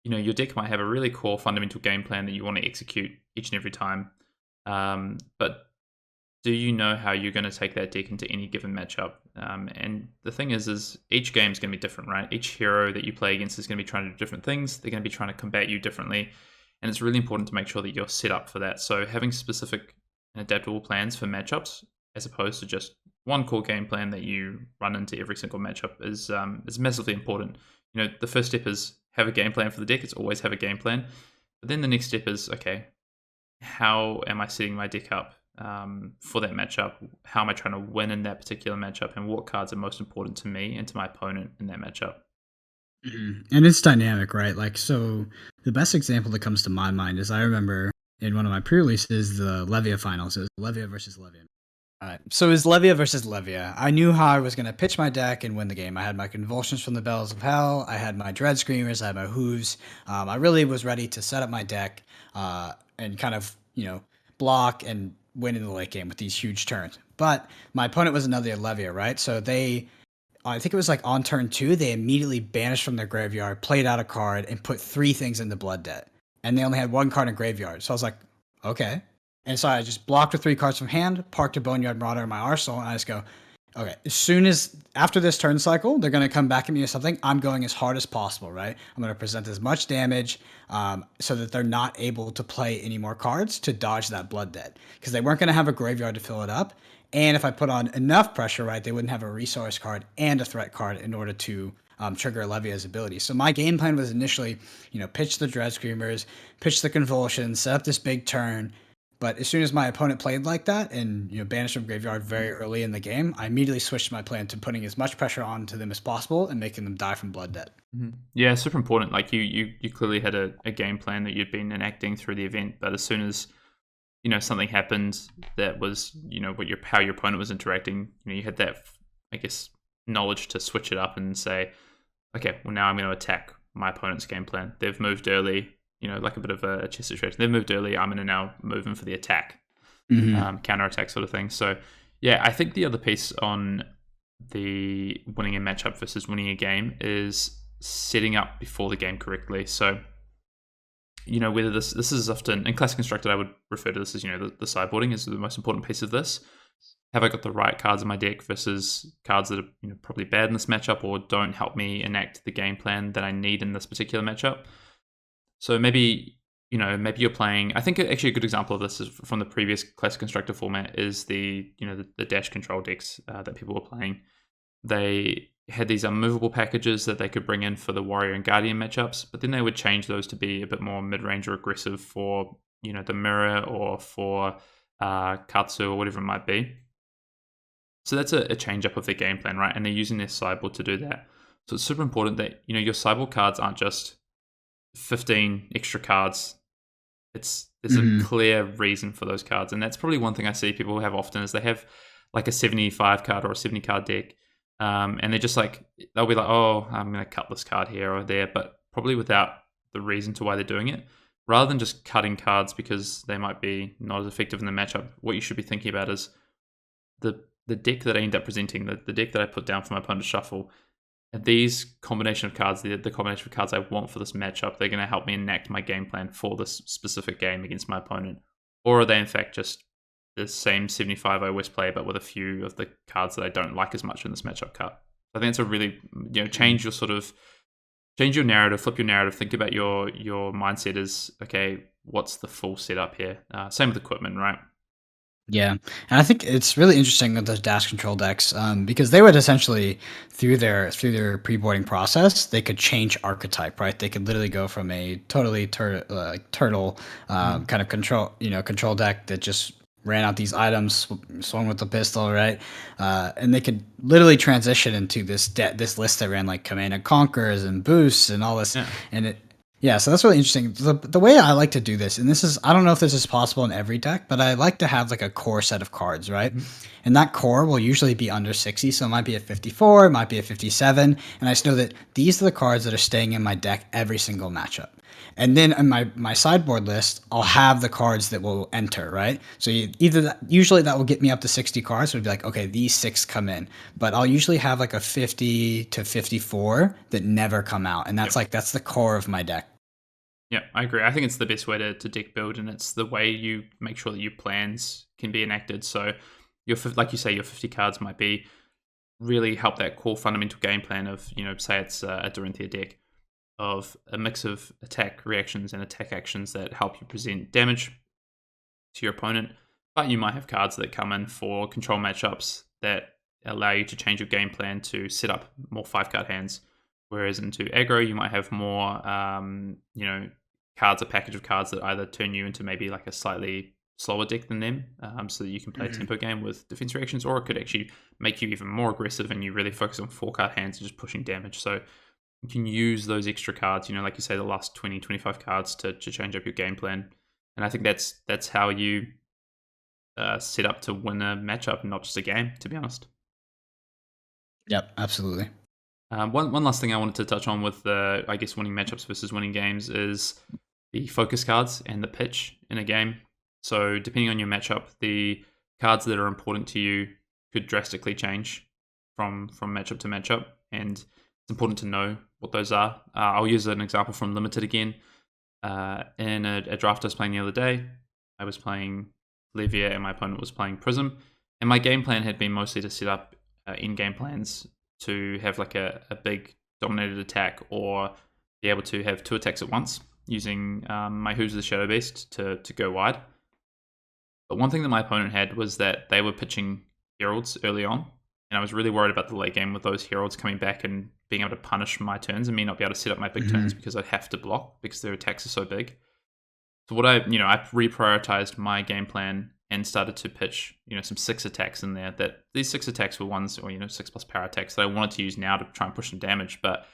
your deck might have a really core fundamental game plan that you want to execute each and every time. But do you know how you're going to take that deck into any given matchup? And the thing is each game is going to be different, right? Each hero that you play against is going to be trying to do different things. They're going to be trying to combat you differently. And it's really important to make sure that you're set up for that. So having specific and adaptable plans for matchups as opposed to just one core game plan that you run into every single matchup is massively important. The first step is have a game plan for the deck. It's always have a game plan. But then the next step is, okay, how am I setting my deck up for that matchup? How am I trying to win in that particular matchup? And what cards are most important to me and to my opponent in that matchup? And it's dynamic, right? Like, so the best example that comes to my mind is I remember in one of my pre-releases, the Levia finals. It was Levia versus Levia. All right. So it was Levia versus Levia. I knew how I was going to pitch my deck and win the game. I had my Convulsions from the Bells of Hell. I had my Dread Screamers. I had my Hooves. I really was ready to set up my deck and kind of, block and win in the late game with these huge turns. But my opponent was another Levia, right? So I think it was like on turn 2, they immediately banished from their graveyard, played out a card, and put 3 things into Blood Debt. And they only had 1 card in graveyard. So I was like, okay. And so I just blocked with 3 cards from hand, parked a Boneyard Marauder in my arsenal, and I just go, okay, as soon as after this turn cycle, they're going to come back at me with something, I'm going as hard as possible, right? I'm going to present as much damage so that they're not able to play any more cards to dodge that Blood Debt. Because they weren't going to have a graveyard to fill it up. And if I put on enough pressure, right, they wouldn't have a resource card and a threat card in order to trigger Levia's ability. So my game plan was initially, pitch the Dread Screamers, pitch the Convulsions, set up this big turn. But as soon as my opponent played like that and banished from graveyard very early in the game, I immediately switched my plan to putting as much pressure onto them as possible and making them die from Blood Debt. Mm-hmm. Yeah, super important. Like you clearly had a game plan that you'd been enacting through the event, but as soon as something happened that was how your opponent was interacting, you had that, I guess, knowledge to switch it up and say, okay, well now I'm going to attack my opponent's game plan. They've moved early. Like a bit of a chess situation. They've moved early. I'm going to now move in for the attack, counter attack sort of thing. So, yeah, I think the other piece on the winning a matchup versus winning a game is setting up before the game correctly. So, whether this is often in Classic Constructed, I would refer to this as the sideboarding is the most important piece of this. Have I got the right cards in my deck versus cards that are probably bad in this matchup or don't help me enact the game plan that I need in this particular matchup? So maybe you're playing. I think actually a good example of this is from the previous Classic Constructor format is the dash control decks that people were playing. They had these unmovable packages that they could bring in for the Warrior and Guardian matchups, but then they would change those to be a bit more mid-range or aggressive for the Mirror or for Katsu or whatever it might be. So that's a change up of their game plan, right? And they're using their sideboard to do that. So it's super important that your sideboard cards aren't just 15 extra cards. There's a clear reason for those cards, and that's probably one thing I see people have often is they have like a 75 card or a 70 card deck, and they're just like, they'll be like, oh, I'm going to cut this card here or there, but probably without the reason to why they're doing it. Rather than just cutting cards because they might be not as effective in the matchup, what you should be thinking about is the deck that I end up presenting, the deck that I put down for my opponent to shuffle. These combination of cards, the combination of cards I want for this matchup, they're going to help me enact my game plan for this specific game against my opponent. Or are they in fact just the same 75 I always play, but with a few of the cards that I don't like as much in this matchup cut? I think it's a really, change your narrative, flip your narrative, think about your mindset is, okay, what's the full setup here? Same with equipment, right? Yeah, and I think it's really interesting with those dash control decks because they would essentially through their pre-boarding process, they could change archetype, right? They could literally go from a totally turtle kind of control deck that just ran out these items, swung with the pistol, right? And they could literally transition into this list that ran like Command and Conquers and boosts and all this, and so that's really interesting. The way I like to do this, and this is, I don't know if this is possible in every deck, but I like to have like a core set of cards, right? And that core will usually be under 60, so it might be at 54, it might be at 57, and I just know that these are the cards that are staying in my deck every single matchup. And then in my sideboard list, I'll have the cards that will enter, right? So usually that will get me up to 60 cards. So it'd be like, okay, these 6 come in. But I'll usually have like a 50 to 54 that never come out. And that's that's the core of my deck. Yeah, I agree. I think it's the best way to deck build, and it's the way you make sure that your plans can be enacted. So like you say, your 50 cards might be really help that core fundamental game plan of, say it's a Dorinthia deck of a mix of attack reactions and attack actions that help you present damage to your opponent, But you might have cards that come in for control matchups that allow you to change your game plan to set up more 5-card hands. Whereas into aggro, you might have more, cards, a package of cards that either turn you into maybe like a slightly slower deck than them, so that you can play a tempo game with defense reactions, or it could actually make you even more aggressive and you really focus on 4-card hands and just pushing damage. So you can use those extra cards, like you say, the last 20, 25 cards to change up your game plan. And I think that's how you set up to win a matchup, not just a game, to be honest. Yep, absolutely. One last thing I wanted to touch on with the, I guess, winning matchups versus winning games is the focus cards and the pitch in a game. So depending on your matchup, the cards that are important to you could drastically change from matchup to matchup, and it's important to know what those are. I'll use an example from Limited again. In a draft I was playing the other day, I was playing Levia and my opponent was playing Prism, and my game plan had been mostly to set up in-game plans to have like a big dominated attack, or be able to have 2 attacks at once using my Who's the Shadow Beast to go wide. But one thing that my opponent had was that they were pitching Heralds early on, and I was really worried about the late game with those Heralds coming back and being able to punish my turns and me not be able to set up my big turns because I'd have to block because their attacks are so big. So what I reprioritized my game plan and started to pitch, some 6 attacks in there. That these 6 attacks were ones, or 6+ power attacks that I wanted to use now to try and push some damage. But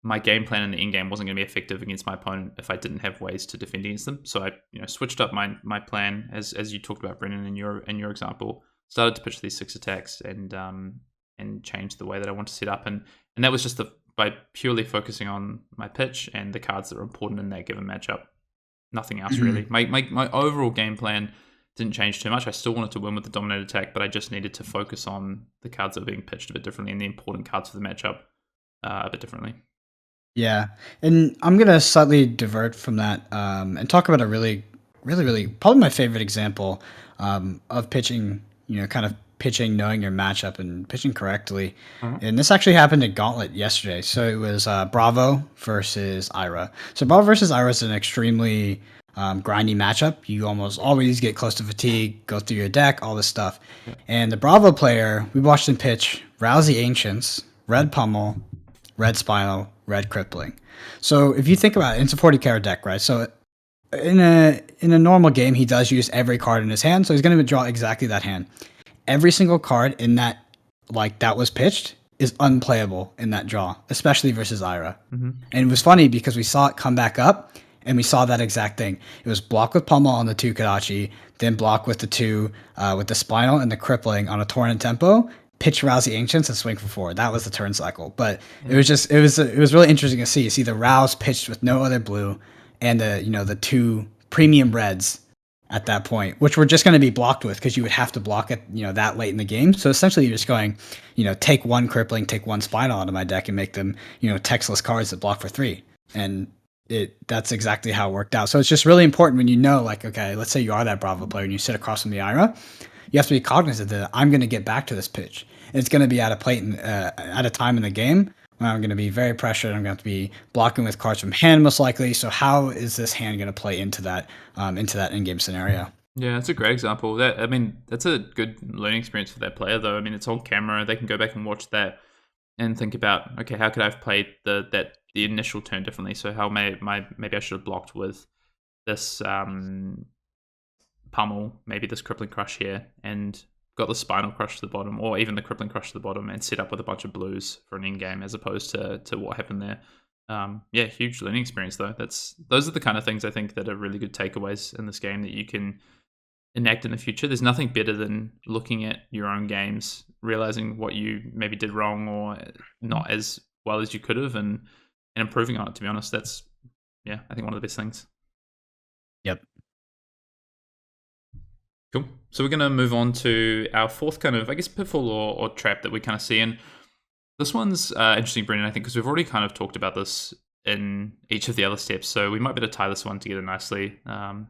my game plan in the in-game wasn't going to be effective against my opponent if I didn't have ways to defend against them. So I, switched up my plan as you talked about, Brennan, in your example. Started to pitch these 6 attacks and changed the way that I want to set up, and that was just by purely focusing on my pitch and the cards that are important in that given matchup. Nothing else really. My overall game plan didn't change too much. I still wanted to win with the dominated attack, but I just needed to focus on the cards that were being pitched a bit differently and the important cards for the matchup a bit differently. Yeah, and I'm gonna slightly divert from that and talk about a really, really, really probably my favorite example of pitching. Kind of pitching, knowing your matchup and pitching correctly. And this actually happened at Gauntlet yesterday. So it was Bravo versus Ira. So Bravo versus Ira is an extremely grindy matchup. You almost always get close to fatigue, go through your deck, all this stuff. And the Bravo player, we watched him pitch Rousey Ancients, Red Pummel, Red Spinal, Red Crippling. So if you think about it, it's a 40 deck, right? So in a normal game, he does use every card in his hand, so he's going to draw exactly that hand. Every single card in that was pitched is unplayable in that draw, especially versus Ira. And it was funny because we saw it come back up, and we saw that exact thing. It was block with Pummel on the 2 Kadachi, then block with the 2 with the Spinal and the Crippling on a Torrent Tempo, pitch Rousey Ancients and swing for 4. That was the turn cycle. But it was really interesting to see. You see the Rouse pitched with no other blue, and the 2 premium reds at that point, which were just going to be blocked with because you would have to block it, that late in the game. So essentially you're just going, take 1 Crippling, take 1 Spinal out of my deck and make them, textless cards that block for 3. And that's exactly how it worked out. So it's just really important when okay, let's say you are that Bravo player and you sit across from the Ira, you have to be cognizant that I'm going to get back to this pitch. It's going to be at a time in the game when I'm going to be very pressured. I'm going to be blocking with cards from hand most likely. So how is this hand going to play into that in-game scenario? Yeah, that's a great example. That's a good learning experience for that player, though. It's on camera. They can go back and watch that and think about, okay, how could I have played the initial turn differently? So how maybe I should have blocked with this Pummel, maybe this Crippling Crush here, and got the Spinal Crush to the bottom, or even the Crippling Crush to the bottom, and set up with a bunch of blues for an in-game as opposed to what happened there. Huge learning experience though. Those are the kind of things I think that are really good takeaways in this game that you can enact in the future. There's nothing better than looking at your own games, realizing what you maybe did wrong or not as well as you could have, and improving on it. To be honest, that's I think one of the best things. Yep. Cool. So we're going to move on to our fourth kind of, I guess, pitfall or trap that we kind of see. And this one's interesting, Brendan, I think, because we've already kind of talked about this in each of the other steps. So we might be able to tie this one together nicely. And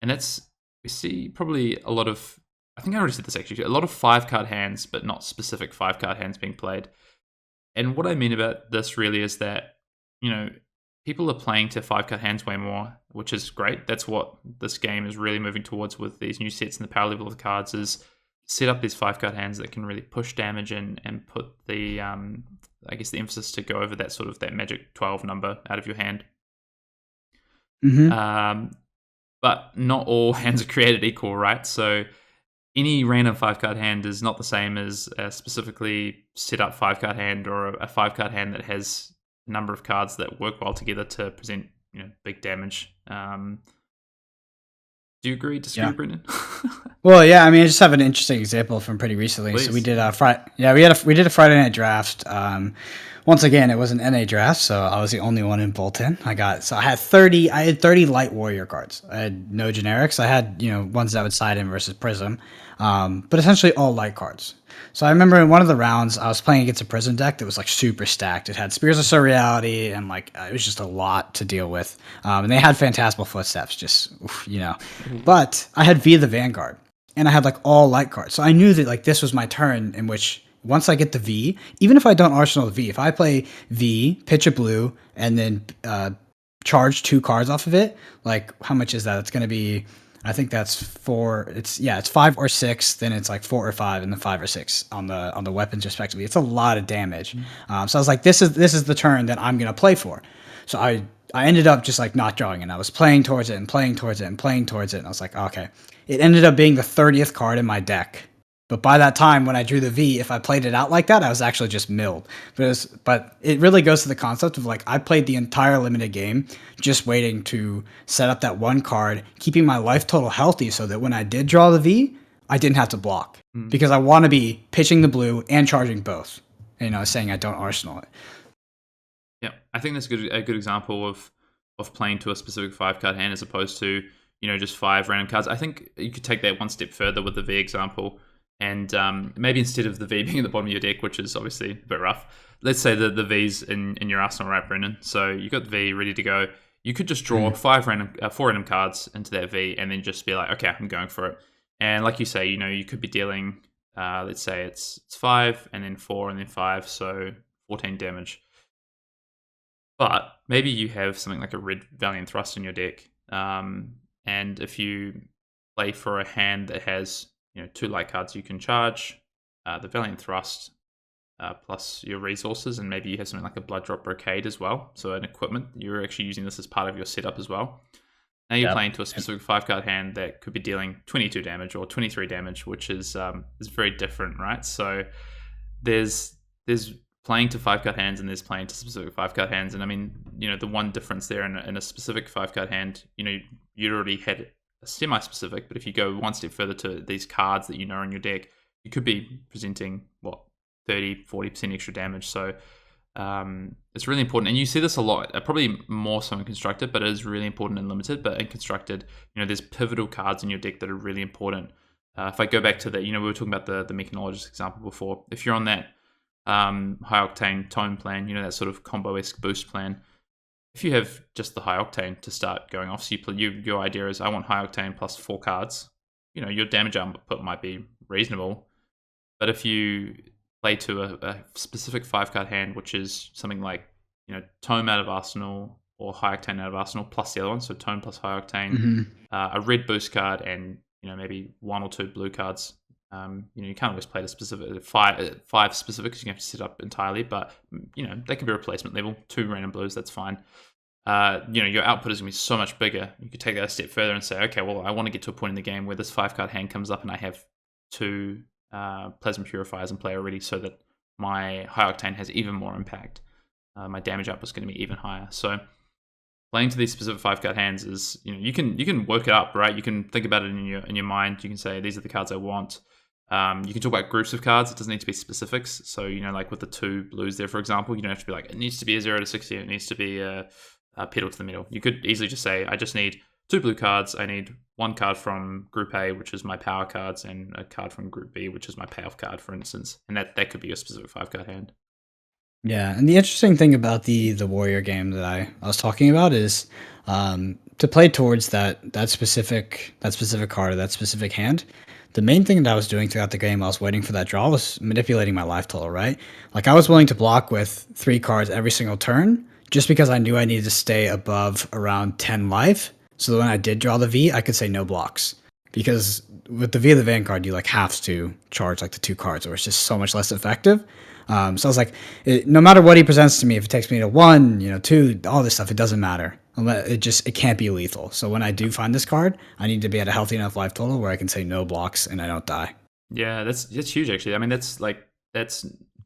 that's, we see probably a lot of, I think I already said this actually, a lot of 5-card hands, but not specific 5-card hands being played. And what I mean about this really is that, people are playing to 5-card hands way more, which is great. That's what this game is really moving towards with these new sets and the power level of the cards, is set up these 5-card hands that can really push damage and put the I guess the emphasis to go over that sort of that magic 12 number out of your hand. But not all hands are created equal, right? So any random 5-card hand is not the same as a specifically set up 5-card hand, or a 5-card hand that has a number of cards that work well together to present, big damage. Do you agree? Disagree, Brendan? Well, yeah. I mean, I just have an interesting example from pretty recently. Please. So we did a we did a Friday night draft. Once again, it was an NA draft, so I was the only one in Bolton. I had 30 light warrior cards. I had no generics. I had ones that would side in versus Prism, but essentially all light cards. So I remember in one of the rounds, I was playing against a Prism deck that was like super stacked. It had Spears of Surreality, and it was just a lot to deal with. And they had Phantasmal Footsteps, But I had V the Vanguard, and I had all light cards. So I knew that this was my turn in which, once I get the V, even if I don't arsenal the V, if I play V, pitch a blue, and then charge 2 cards off of it, how much is that? It's going to be, I think that's 4. It's 5 or 6. Then it's 4 or 5, and then 5 or 6 on the weapons respectively. It's a lot of damage. So I was like, this is the turn that I'm going to play for. So I ended up just not drawing, and I was playing towards it and playing towards it and playing towards it. And I was like, okay. It ended up being the 30th card in my deck. But by that time, when I drew the V, if I played it out like that, I was actually just milled. But it really goes to the concept of I played the entire limited game just waiting to set up that one card, keeping my life total healthy so that when I did draw the V, I didn't have to block. Because I want to be pitching the blue and charging both. Saying I don't arsenal it. Yeah, I think that's a good example of playing to a specific 5-card hand as opposed to just 5 random cards. I think you could take that one step further with the V example. And maybe instead of the V being at the bottom of your deck, which is obviously a bit rough, let's say that the V's in your arsenal, right, Brendan? So you got the V ready to go. You could just draw 4 random cards into that V, and then just be like, okay, I'm going for it. And like you say, you could be dealing, let's say it's 5, and then 4, and then 5, so 14 damage. But maybe you have something like a red Valiant Thrust in your deck, and if you play for a hand that has 2 light cards you can charge, the Valiant Thrust, plus your resources, and maybe you have something like a Blood Drop Brocade as well. So an equipment, you're actually using this as part of your setup as well. Now you're playing to a specific 5-card hand that could be dealing 22 damage or 23 damage, which is very different, right? So there's playing to 5-card hands, and there's playing to specific 5-card hands. And I mean, the one difference there in a specific 5-card hand, you already had semi-specific, but if you go one step further to these cards that are in your deck, you could be presenting 30-40% extra damage. So it's really important, and you see this a lot, probably more so in Constructed, but it is really important in Limited. But in Constructed, there's pivotal cards in your deck that are really important. If I go back to we were talking about the Mechanologist example before. If you're on that high octane tone plan, that sort of combo-esque boost plan, if you have just the high octane to start going off, so your idea is I want high octane plus 4 cards, your damage output might be reasonable. But if you play to a specific 5-card hand, which is something like Tome out of Arsenal or high octane out of Arsenal plus the other one, so Tome plus high octane, a red boost card, and maybe 1 or 2 blue cards. You can't always play to specific 5 specifics. You have to set up entirely, but they can be replacement level. 2 random blues, that's fine. Your output is going to be so much bigger. You could take that a step further and say, okay, well, I want to get to a point in the game where this 5-card hand comes up and I have 2 Plasma Purifiers in play already, so that my high octane has even more impact. My damage output is going to be even higher. So playing to these specific 5-card hands is, you can work it up, right? You can think about it in your mind. You can say, these are the cards I want. You can talk about groups of cards. It doesn't need to be specifics. So, like with the 2 blues there, for example, you don't have to be like, it needs to be a 0 to 60. It needs to be a pedal to the middle. You could easily just say, I just need 2 blue cards. I need 1 card from Group A, which is my power cards, and a card from Group B, which is my payoff card, for instance. And that could be a specific 5-card hand. Yeah, and the interesting thing about the warrior game that I was talking about is to play towards that specific card or that specific hand. The main thing that I was doing throughout the game while I was waiting for that draw was manipulating my life total, right? I was willing to block with 3 cards every single turn just because I knew I needed to stay above around 10 life. So that when I did draw the V, I could say no blocks. Because with the V of the Vanguard, you like have to charge like the 2 cards, or it's just so much less effective. So I was like, no matter what he presents to me, if it takes me to 1, 2, all this stuff, it doesn't matter. It can't be lethal. So when I do find this card, I need to be at a healthy enough life total where I can say no blocks and I don't die. Yeah, that's huge actually. I mean, that's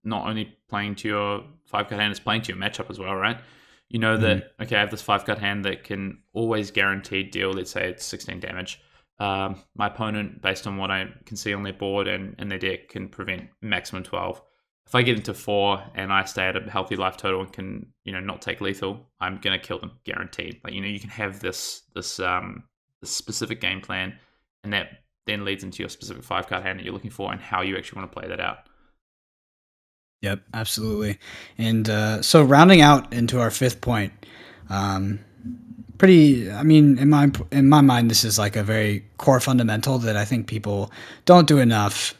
not only playing to your 5-card hand, it's playing to your matchup as well, right? You know that, okay, I have this 5-card hand that can always guaranteed deal, let's say it's 16 damage. My opponent, based on what I can see on their board and their deck, can prevent maximum 12. If I get into 4 and I stay at a healthy life total and can, not take lethal, I'm gonna kill them guaranteed. Like, you can have this specific game plan, and that then leads into your specific 5-card hand that you're looking for and how you actually want to play that out. Yep, absolutely. And so rounding out into our 5th point, in my mind, this is like a very core fundamental that I think people don't do enough.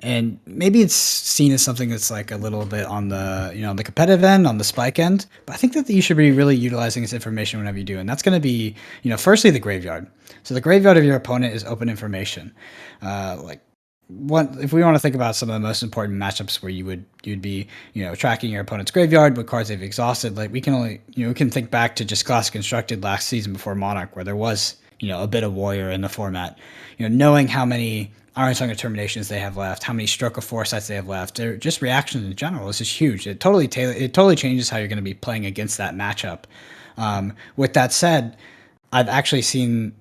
And maybe it's seen as something that's like a little bit on the, the competitive end, on the spike end. But I think that you should be really utilizing this information whenever you do. And that's going to be, firstly, the graveyard. So the graveyard of your opponent is open information. If we want to think about some of the most important matchups where you'd be, tracking your opponent's graveyard, what cards they've exhausted, like we can think back to just Classic Constructed last season before Monarch, where there was, a bit of Warrior in the format, knowing how many Iron Tongue Determinations they have left, how many Stroke of Foresights they have left, they're just reactions in general. It's just huge. It totally changes how you're going to be playing against that matchup. With that said, I've actually seen,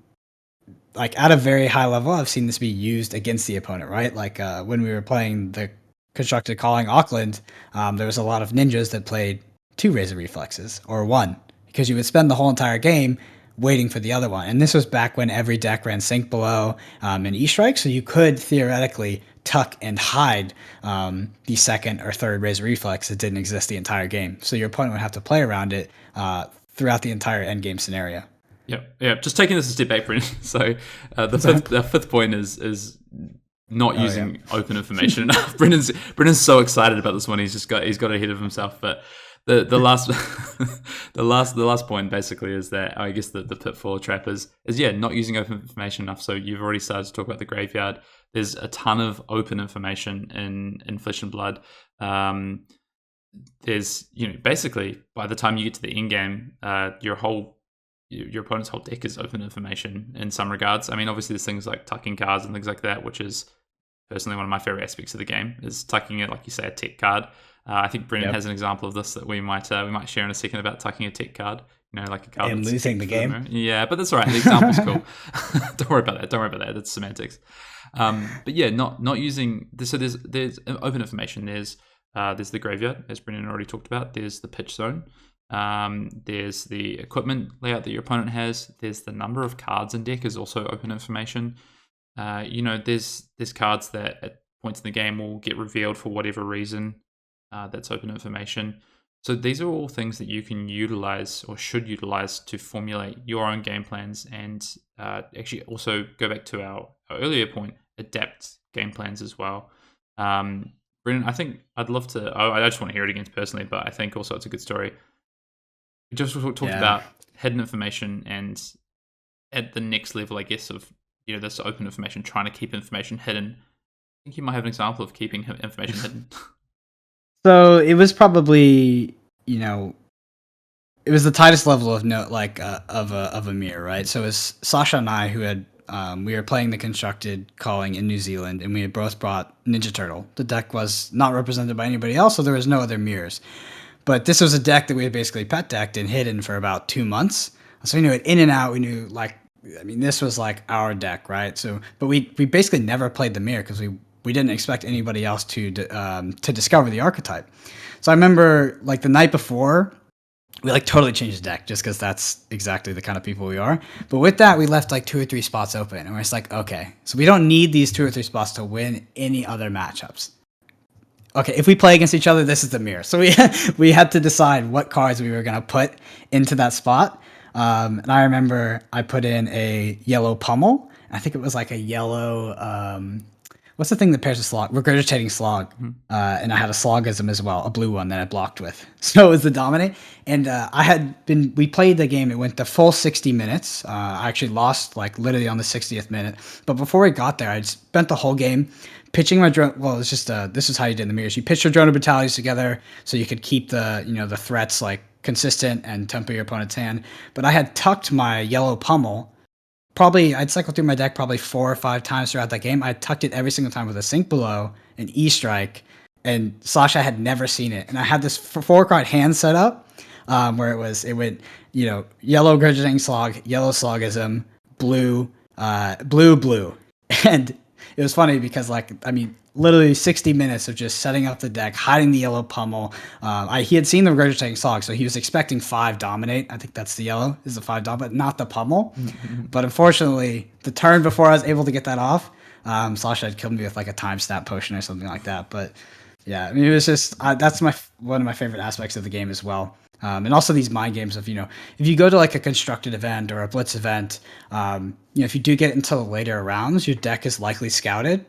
like at a very high level, I've seen this be used against the opponent, right? Like when we were playing the Constructed Calling Auckland, there was a lot of ninjas that played 2 Razor Reflexes or 1, because you would spend the whole entire game waiting for the other one. And this was back when every deck ran Sink Below and E-Strike, so you could theoretically tuck and hide the 2nd or 3rd Razor Reflex that didn't exist the entire game. So your opponent would have to play around it throughout the entire endgame scenario. Yeah. Just taking this a step back, Brendan. So the fifth point is not using open information enough. Brendan's so excited about this one. He's got ahead of himself. But the last the last point basically is that I guess the pitfall trap is not using open information enough. So you've already started to talk about the graveyard. There's a ton of open information in Flesh and Blood. There's basically by the time you get to the end game, your opponent's whole deck is open information in some regards. I mean, obviously there's things like tucking cards and things like that, which is personally one of my favorite aspects of the game, is tucking it, like you say, a tech card. I think Brendan has an example of this that we might share in a second about tucking a tech card. Like a card and losing the game. Yeah, but that's all right. The example's cool. Don't worry about that. That's semantics. But yeah, not using this. So there's open information. There's the graveyard, as Brendan already talked about. There's the pitch zone. There's the equipment layout that your opponent has. There's the number of cards in deck is also open information. There's cards that at points in the game will get revealed for whatever reason. That's open information. So these are all things that you can utilize or should utilize to formulate your own game plans and actually also go back to our earlier point, adapt game plans as well. Brendan, I think I'd love to, I just want to hear it again personally, but I think also it's a good story. We just talked about hidden information and at the next level, I guess, of this open information, trying to keep information hidden. I think you might have an example of keeping information hidden. So it was probably, it was the tightest level of of a mirror, right? So it was Sasha and I who had we were playing the Constructed Calling in New Zealand, and we had both brought Ninja Turtle. The deck was not represented by anybody else, so there was no other mirrors. But this was a deck that we had basically pet decked and hidden for about 2 months. So we knew it in and out. We knew this was like our deck, right? So, but we basically never played the mirror because we didn't expect anybody else to discover the archetype. So I remember the night before, we totally changed the deck just because that's exactly the kind of people we are. But with that, we left 2 or 3 spots open, and we're just okay, so we don't need these 2 or 3 spots to win any other matchups. Okay, if we play against each other, this is the mirror. So we had to decide what cards we were going to put into that spot. And I remember I put in a yellow Pummel. I think it was a yellow what's the thing that pairs a slog? Regurgitating slog. And I had a slogism as well, a blue one that I blocked with. So it was the dominate. And we played the game. It went the full 60 minutes. I actually lost like literally on the 60th minute. But before we got there, I spent the whole game pitching my drone. Well, it's just, this is how you did in the mirrors. You pitched your drone battalions together so you could keep the threats like consistent and temper your opponent's hand. But I had tucked my yellow pummel. Probably, I'd cycle through my deck probably 4 or 5 times throughout that game. I tucked it every single time with a Sink Below, an E-Strike, and Sasha had never seen it. And I had this 4-card hand set up where it went, yellow Gurgitating Slog, yellow Slogism, blue, blue. And it was funny because, literally 60 minutes of just setting up the deck, hiding the yellow pummel. He had seen the Regurgitating Slog, so he was expecting 5 dominate. I think that's the yellow, is the 5 dominate, not the pummel. But unfortunately, the turn before I was able to get that off, Sasha had killed me with like a time stamp potion or something like that. But yeah, I mean, it was just, that's one of my favorite aspects of the game as well. And also these mind games of, if you go to like a constructed event or a blitz event, if you do get into the later rounds, your deck is likely scouted.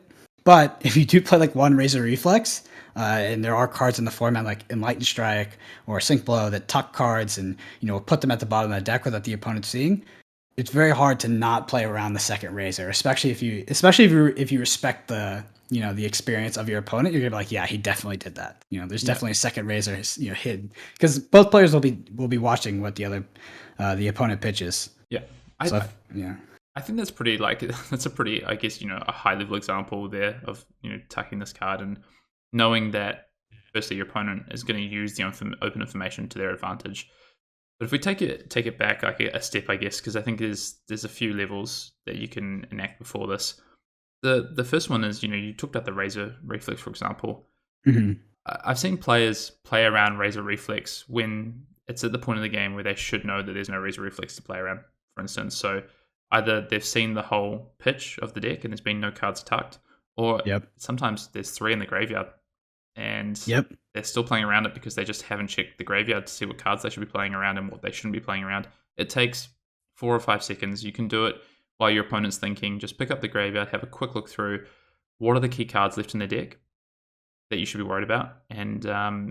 But if you do play like one Razor Reflex, and there are cards in the format like Enlightened Strike or Sink Blow that tuck cards and put them at the bottom of the deck without the opponent seeing, it's very hard to not play around the second Razor, especially if you respect the the experience of your opponent. You're gonna be like, yeah, he definitely did that. There's definitely a second Razor hidden, because both players will be watching what the opponent pitches. Yeah, I think that's pretty that's a pretty, I guess, a high level example there of tucking this card and knowing that firstly your opponent is going to use the open information to their advantage. But if we take it back like a step, I guess, because I think there's a few levels that you can enact before this. The first one is you talked about the Razor Reflex, for example. Mm-hmm. I've seen players play around Razor Reflex when it's at the point of the game where they should know that there's no Razor Reflex to play around, for instance. So either they've seen the whole pitch of the deck and there's been no cards tucked, or sometimes there's 3 in the graveyard and they're still playing around it because they just haven't checked the graveyard to see what cards they should be playing around and what they shouldn't be playing around. It takes 4 or 5 seconds. You can do it while your opponent's thinking. Just pick up the graveyard, have a quick look through what are the key cards left in their deck that you should be worried about, and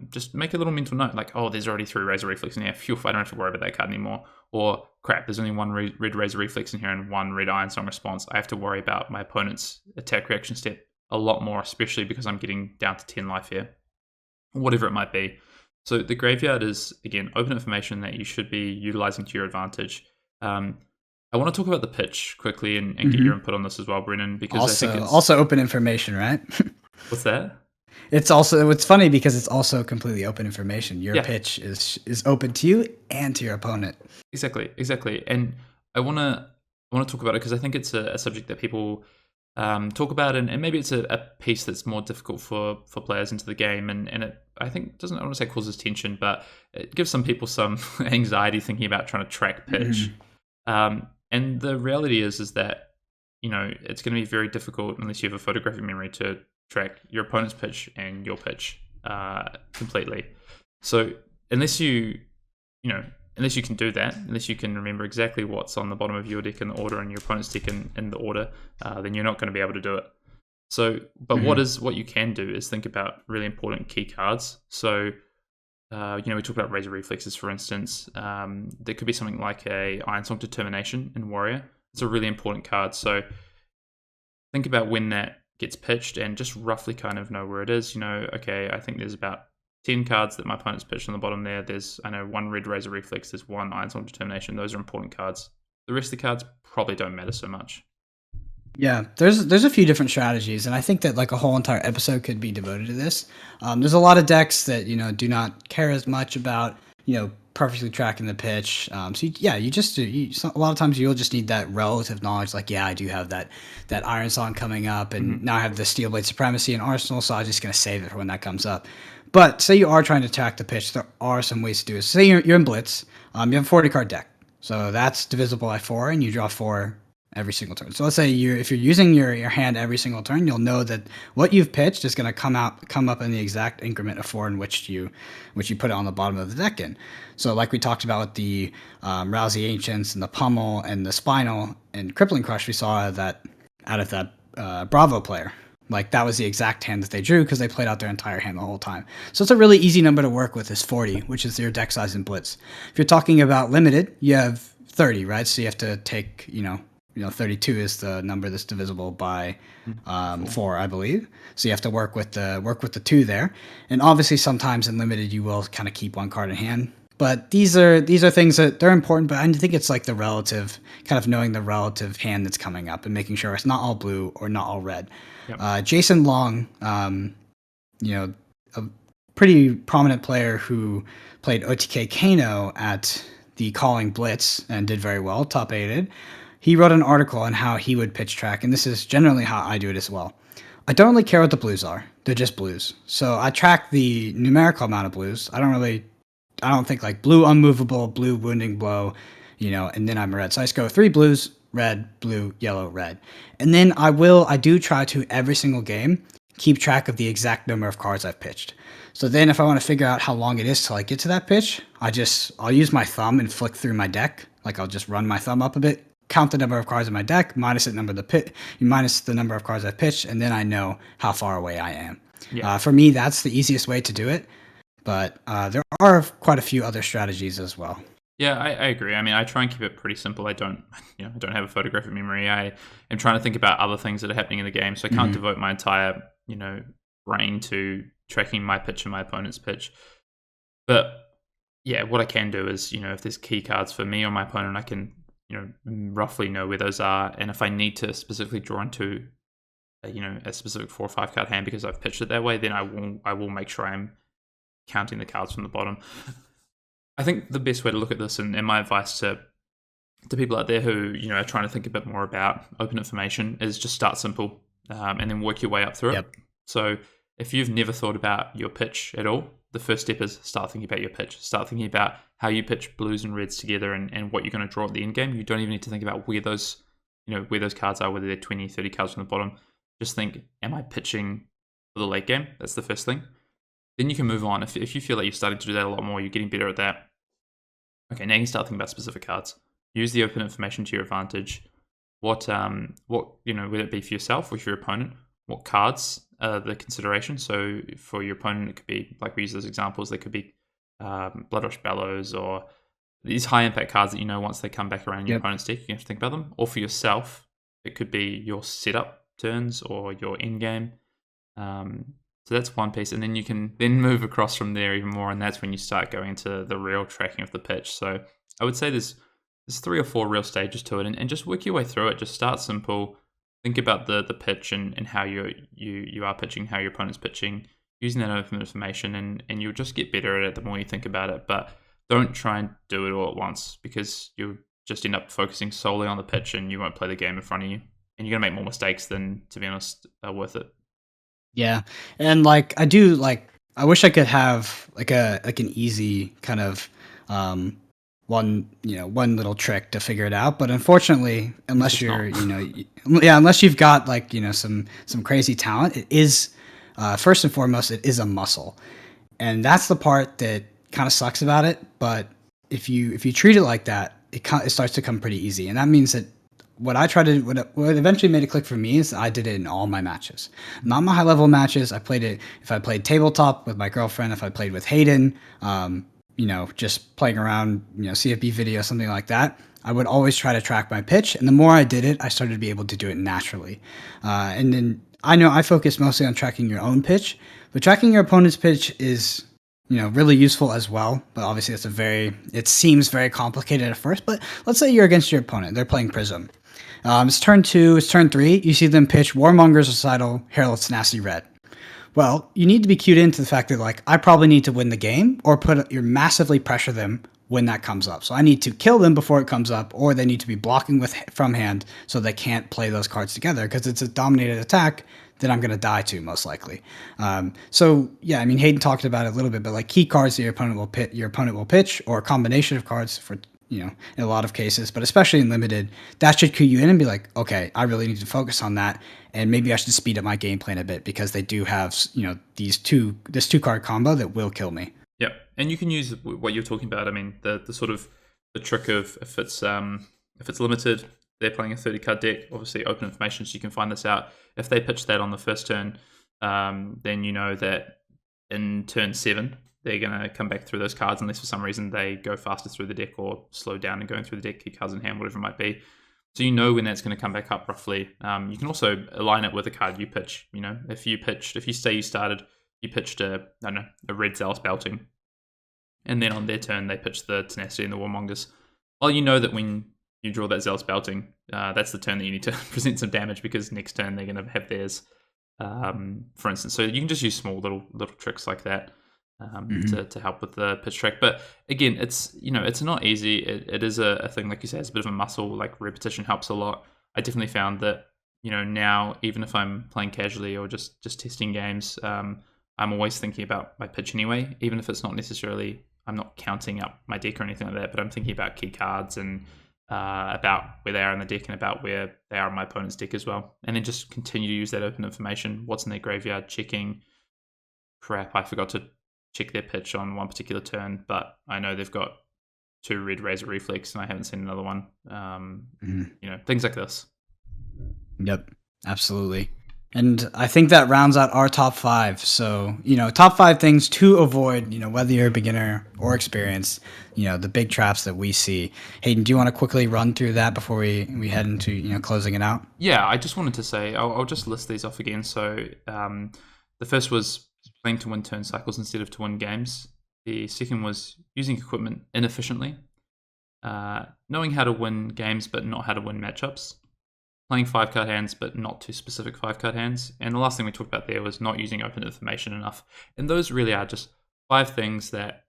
just make a little mental note like, oh, there's already 3 Razor Reflex in here. Phew, I don't have to worry about that card anymore. Or crap, there's only 1 red Razor Reflex in here and 1 red Iron Song response. I have to worry about my opponent's attack reaction step a lot more, especially because I'm getting down to 10 life here, whatever it might be. So the graveyard is, again, open information that you should be utilizing to your advantage. I want to talk about the pitch quickly and get your input on this as well, Brennan, because I think it's also open information, right? What's that? It's funny because it's also completely open information. Your pitch is open to you and to your opponent. Exactly. And I want to talk about it because I think it's a subject that people talk about, and maybe it's a piece that's more difficult for players into the game, and it, I think, I don't want to say causes tension, but it gives some people some anxiety thinking about trying to track pitch. And the reality is that it's going to be very difficult unless you have a photographic memory to track your opponent's pitch and your pitch completely. So unless you can do that, unless you can remember exactly what's on the bottom of your deck in the order and your opponent's deck in the order, then you're not going to be able to do it. So, but what you can do is think about really important key cards. So, we talked about Razor Reflexes, for instance. There could be something like a Iron Song Determination in Warrior. It's a really important card. So think about when that gets pitched and just roughly kind of know where it is. Okay, I think there's about 10 cards that my opponent's pitched on the bottom there. There's, 1 red Razor Reflex, there's 1 Iron Song Determination. Those are important cards. The rest of the cards probably don't matter so much. Yeah, there's a few different strategies, and I think that like a whole entire episode could be devoted to this. There's a lot of decks that do not care as much about perfectly tracking the pitch. A lot of times you'll just need that relative knowledge. Like, I do have that Iron Song coming up, and now I have the Steel Blade Supremacy in Arsenal, so I'm just gonna save it for when that comes up. But say you are trying to track the pitch, there are some ways to do it. Say you're in Blitz, you have a 40-card deck, so that's divisible by 4, and you draw 4 every single turn. So let's say if you're using your hand every single turn, you'll know that what you've pitched is going to come up in the exact increment of 4 in which you put it on the bottom of the deck in. So like we talked about with the Rousey Ancients and the Pummel and the Spinal and Crippling Crush, we saw that out of that Bravo player. Like that was the exact hand that they drew because they played out their entire hand the whole time. So it's a really easy number to work with is 40, which is your deck size in Blitz. If you're talking about limited, you have 30, right? So you have to take, 32 is the number that's divisible by 4, I believe. So you have to work with the 2 there. And obviously sometimes in limited you will kind of keep one card in hand. But these are things that they're important, but I think it's like the relative, kind of knowing the relative hand that's coming up and making sure it's not all blue or not all red. Yep. Jason Long, a pretty prominent player who played OTK Kano at the Calling Blitz and did very well, top 8'd. He wrote an article on how he would pitch track, and this is generally how I do it as well. I don't really care what the blues are. They're just blues. So I track the numerical amount of blues. I don't think like blue unmovable, blue wounding blow, and then I'm red. So I just go 3 blues, red, blue, yellow, red. And then I do try to every single game keep track of the exact number of cards I've pitched. So then if I want to figure out how long it is till I get to that pitch, I'll use my thumb and flick through my deck. Like I'll just run my thumb up a bit, count the number of cards in my deck, minus the number of cards I've pitched, and then I know how far away I am. Yeah. For me, that's the easiest way to do it. But there are quite a few other strategies as well. Yeah, I agree. I mean, I try and keep it pretty simple. I don't have a photographic memory. I am trying to think about other things that are happening in the game, so I can't devote my entire, brain to tracking my pitch and my opponent's pitch. But yeah, what I can do is, if there's key cards for me or my opponent, I can, roughly know where those are. And if I need to specifically draw into, a specific 4 or 5 card hand because I've pitched it that way, then I will make sure I'm counting the cards from the bottom. I think the best way to look at this, and my advice to people out there who are trying to think a bit more about open information, is just start simple and then work your way up through it. So if you've never thought about your pitch at all, the first step is start thinking about your pitch. Start thinking about how you pitch blues and reds together and what you're going to draw at the end game. You don't even need to think about where those cards are, whether they're 20, 30 cards from the bottom. Just think, am I pitching for the late game? That's the first thing. Then you can move on. If you feel like you're starting to do that a lot more, you're getting better at that. Okay, now you can start thinking about specific cards. Use the open information to your advantage. What whether it be for yourself or for your opponent, what cards are the consideration? So for your opponent, it could be, like we use those examples, they could be Bloodrush Bellows or these high impact cards that once they come back around your opponent's deck, you have to think about them. Or for yourself, it could be your setup turns or your end game. So that's one piece, and then you can then move across from there even more, and that's when you start going into the real tracking of the pitch. So I would say there's 3 or 4 real stages to it, and just work your way through it. Just start simple, think about the pitch and how you are pitching, how your opponent's pitching, using that open information, and you'll just get better at it the more you think about it. But don't try and do it all at once, because you'll just end up focusing solely on the pitch and you won't play the game in front of you, and you're gonna make more mistakes than, to be honest, are worth it. Yeah, and I wish I could have an easy kind of one little trick to figure it out, but unfortunately, unless unless you've got some crazy talent, it is first and foremost, it is a muscle, and that's the part that kind of sucks about it. But if you treat it like that, it starts to come pretty easy, and that means that what eventually made it click for me is I did it in all my matches. Not my high level matches. I played it if I played tabletop with my girlfriend, if I played with Hayden, just playing around, CFB video, something like that. I would always try to track my pitch, and the more I did it, I started to be able to do it naturally. And then I know I focus mostly on tracking your own pitch, but tracking your opponent's pitch is really useful as well. But obviously it seems very complicated at first, but let's say you're against your opponent. They're playing Prism. It's turn 2, it's turn 3. You see them pitch Warmonger's Recital, Herald's Nasty Red. Well, you need to be cued into the fact that I probably need to win the game or massively pressure them when that comes up. So I need to kill them before it comes up, or they need to be blocking from hand so they can't play those cards together, because it's a dominated attack that I'm going to die to most likely. So yeah, I mean, Hayden talked about it a little bit, but key cards that your opponent will pitch, or a combination of cards for in a lot of cases, but especially in limited, that should cue you in and be like, okay, I really need to focus on that, and maybe I should speed up my game plan a bit, because they do have this 2-card combo that will kill me. Yep, and you can use what you're talking about. I mean, the sort of the trick of if it's limited, they're playing a 30 card deck, obviously open information, so you can find this out. If they pitch that on the first turn, then you know that in turn 7 they're going to come back through those cards unless for some reason they go faster through the deck or slow down and going through the deck, keep cards in hand, whatever it might be. So you know when that's going to come back up roughly. You can also align it with a card you pitch. You know, if you say you pitched a red Zealous Belting, and then on their turn they pitch the Tenacity and the Warmongers. Well, you know that when you draw that Zealous Belting, that's the turn that you need to present some damage, because next turn they're going to have theirs, for instance. So you can just use small little tricks like that to help with the pitch track. But again, it's not easy. It is a thing, like you say, it's a bit of a muscle. Like repetition helps a lot. I definitely found that now, even if I'm playing casually or just testing games, I'm always thinking about my pitch anyway, even if it's not necessarily, I'm not counting up my deck or anything like that, but I'm thinking about key cards and about where they are in the deck and about where they are in my opponent's deck as well. And then just continue to use that open information. What's in their graveyard, checking, crap, I forgot to check their pitch on one particular turn, but I know they've got 2 red Razor Reflex and I haven't seen another one. Things like this. Yep, absolutely. And I think that rounds out our top 5. So, top 5 things to avoid, whether you're a beginner or experienced, the big traps that we see. Hayden, do you want to quickly run through that before we head into, closing it out? Yeah, I just wanted to say, I'll just list these off again. So the first was playing to win turn cycles instead of to win games. The second was using equipment inefficiently. Knowing how to win games but not how to win matchups. Playing 5-card hands, but not too specific 5-card hands. And the last thing we talked about there was not using open information enough. And those really are just 5 things that,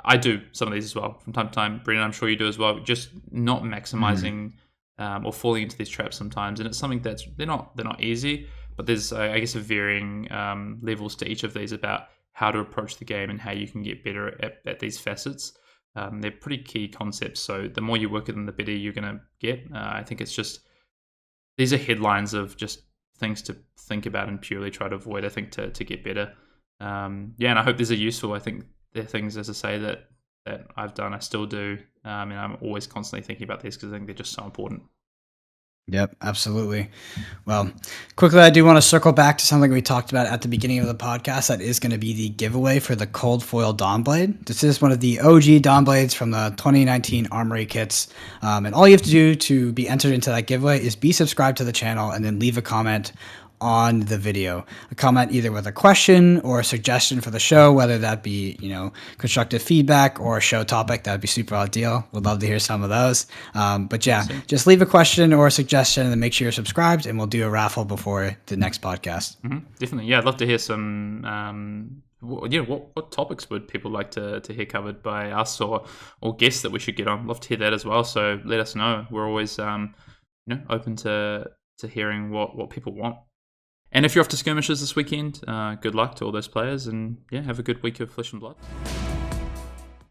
I do some of these as well from time to time. Brendan, I'm sure you do as well. Just not maximizing or falling into these traps sometimes. And it's something that's, they're not easy, but there's, I guess, a varying levels to each of these about how to approach the game and how you can get better at these facets. They're pretty key concepts. So the more you work at them, the better you're going to get. I think it's just, these are headlines of just things to think about and purely try to avoid, I think, to get better. And I hope these are useful. I think they're things, as I say, that I've done, I still do. And I'm always constantly thinking about these because I think they're just so important. Yep, absolutely. Well, quickly, I do want to circle back to something we talked about at the beginning of the podcast. That is going to be the giveaway for the Cold Foil Dawnblade. This is one of the OG Dawnblades from the 2019 Armory kits. And all you have to do to be entered into that giveaway is be subscribed to the channel and then leave a comment on the video. A comment either with a question or a suggestion for the show, whether that be, constructive feedback or a show topic. That would be super ideal. Would love to hear some of those. But yeah, just leave a question or a suggestion and then make sure you're subscribed, and we'll do a raffle before the next podcast. Definitely. Yeah, I'd love to hear some what topics would people like to hear covered by us or guests that we should get on? Love to hear that as well. So let us know. We're always open to hearing what people want. And if you're off to skirmishes this weekend, good luck to all those players, and have a good week of Flesh and Blood.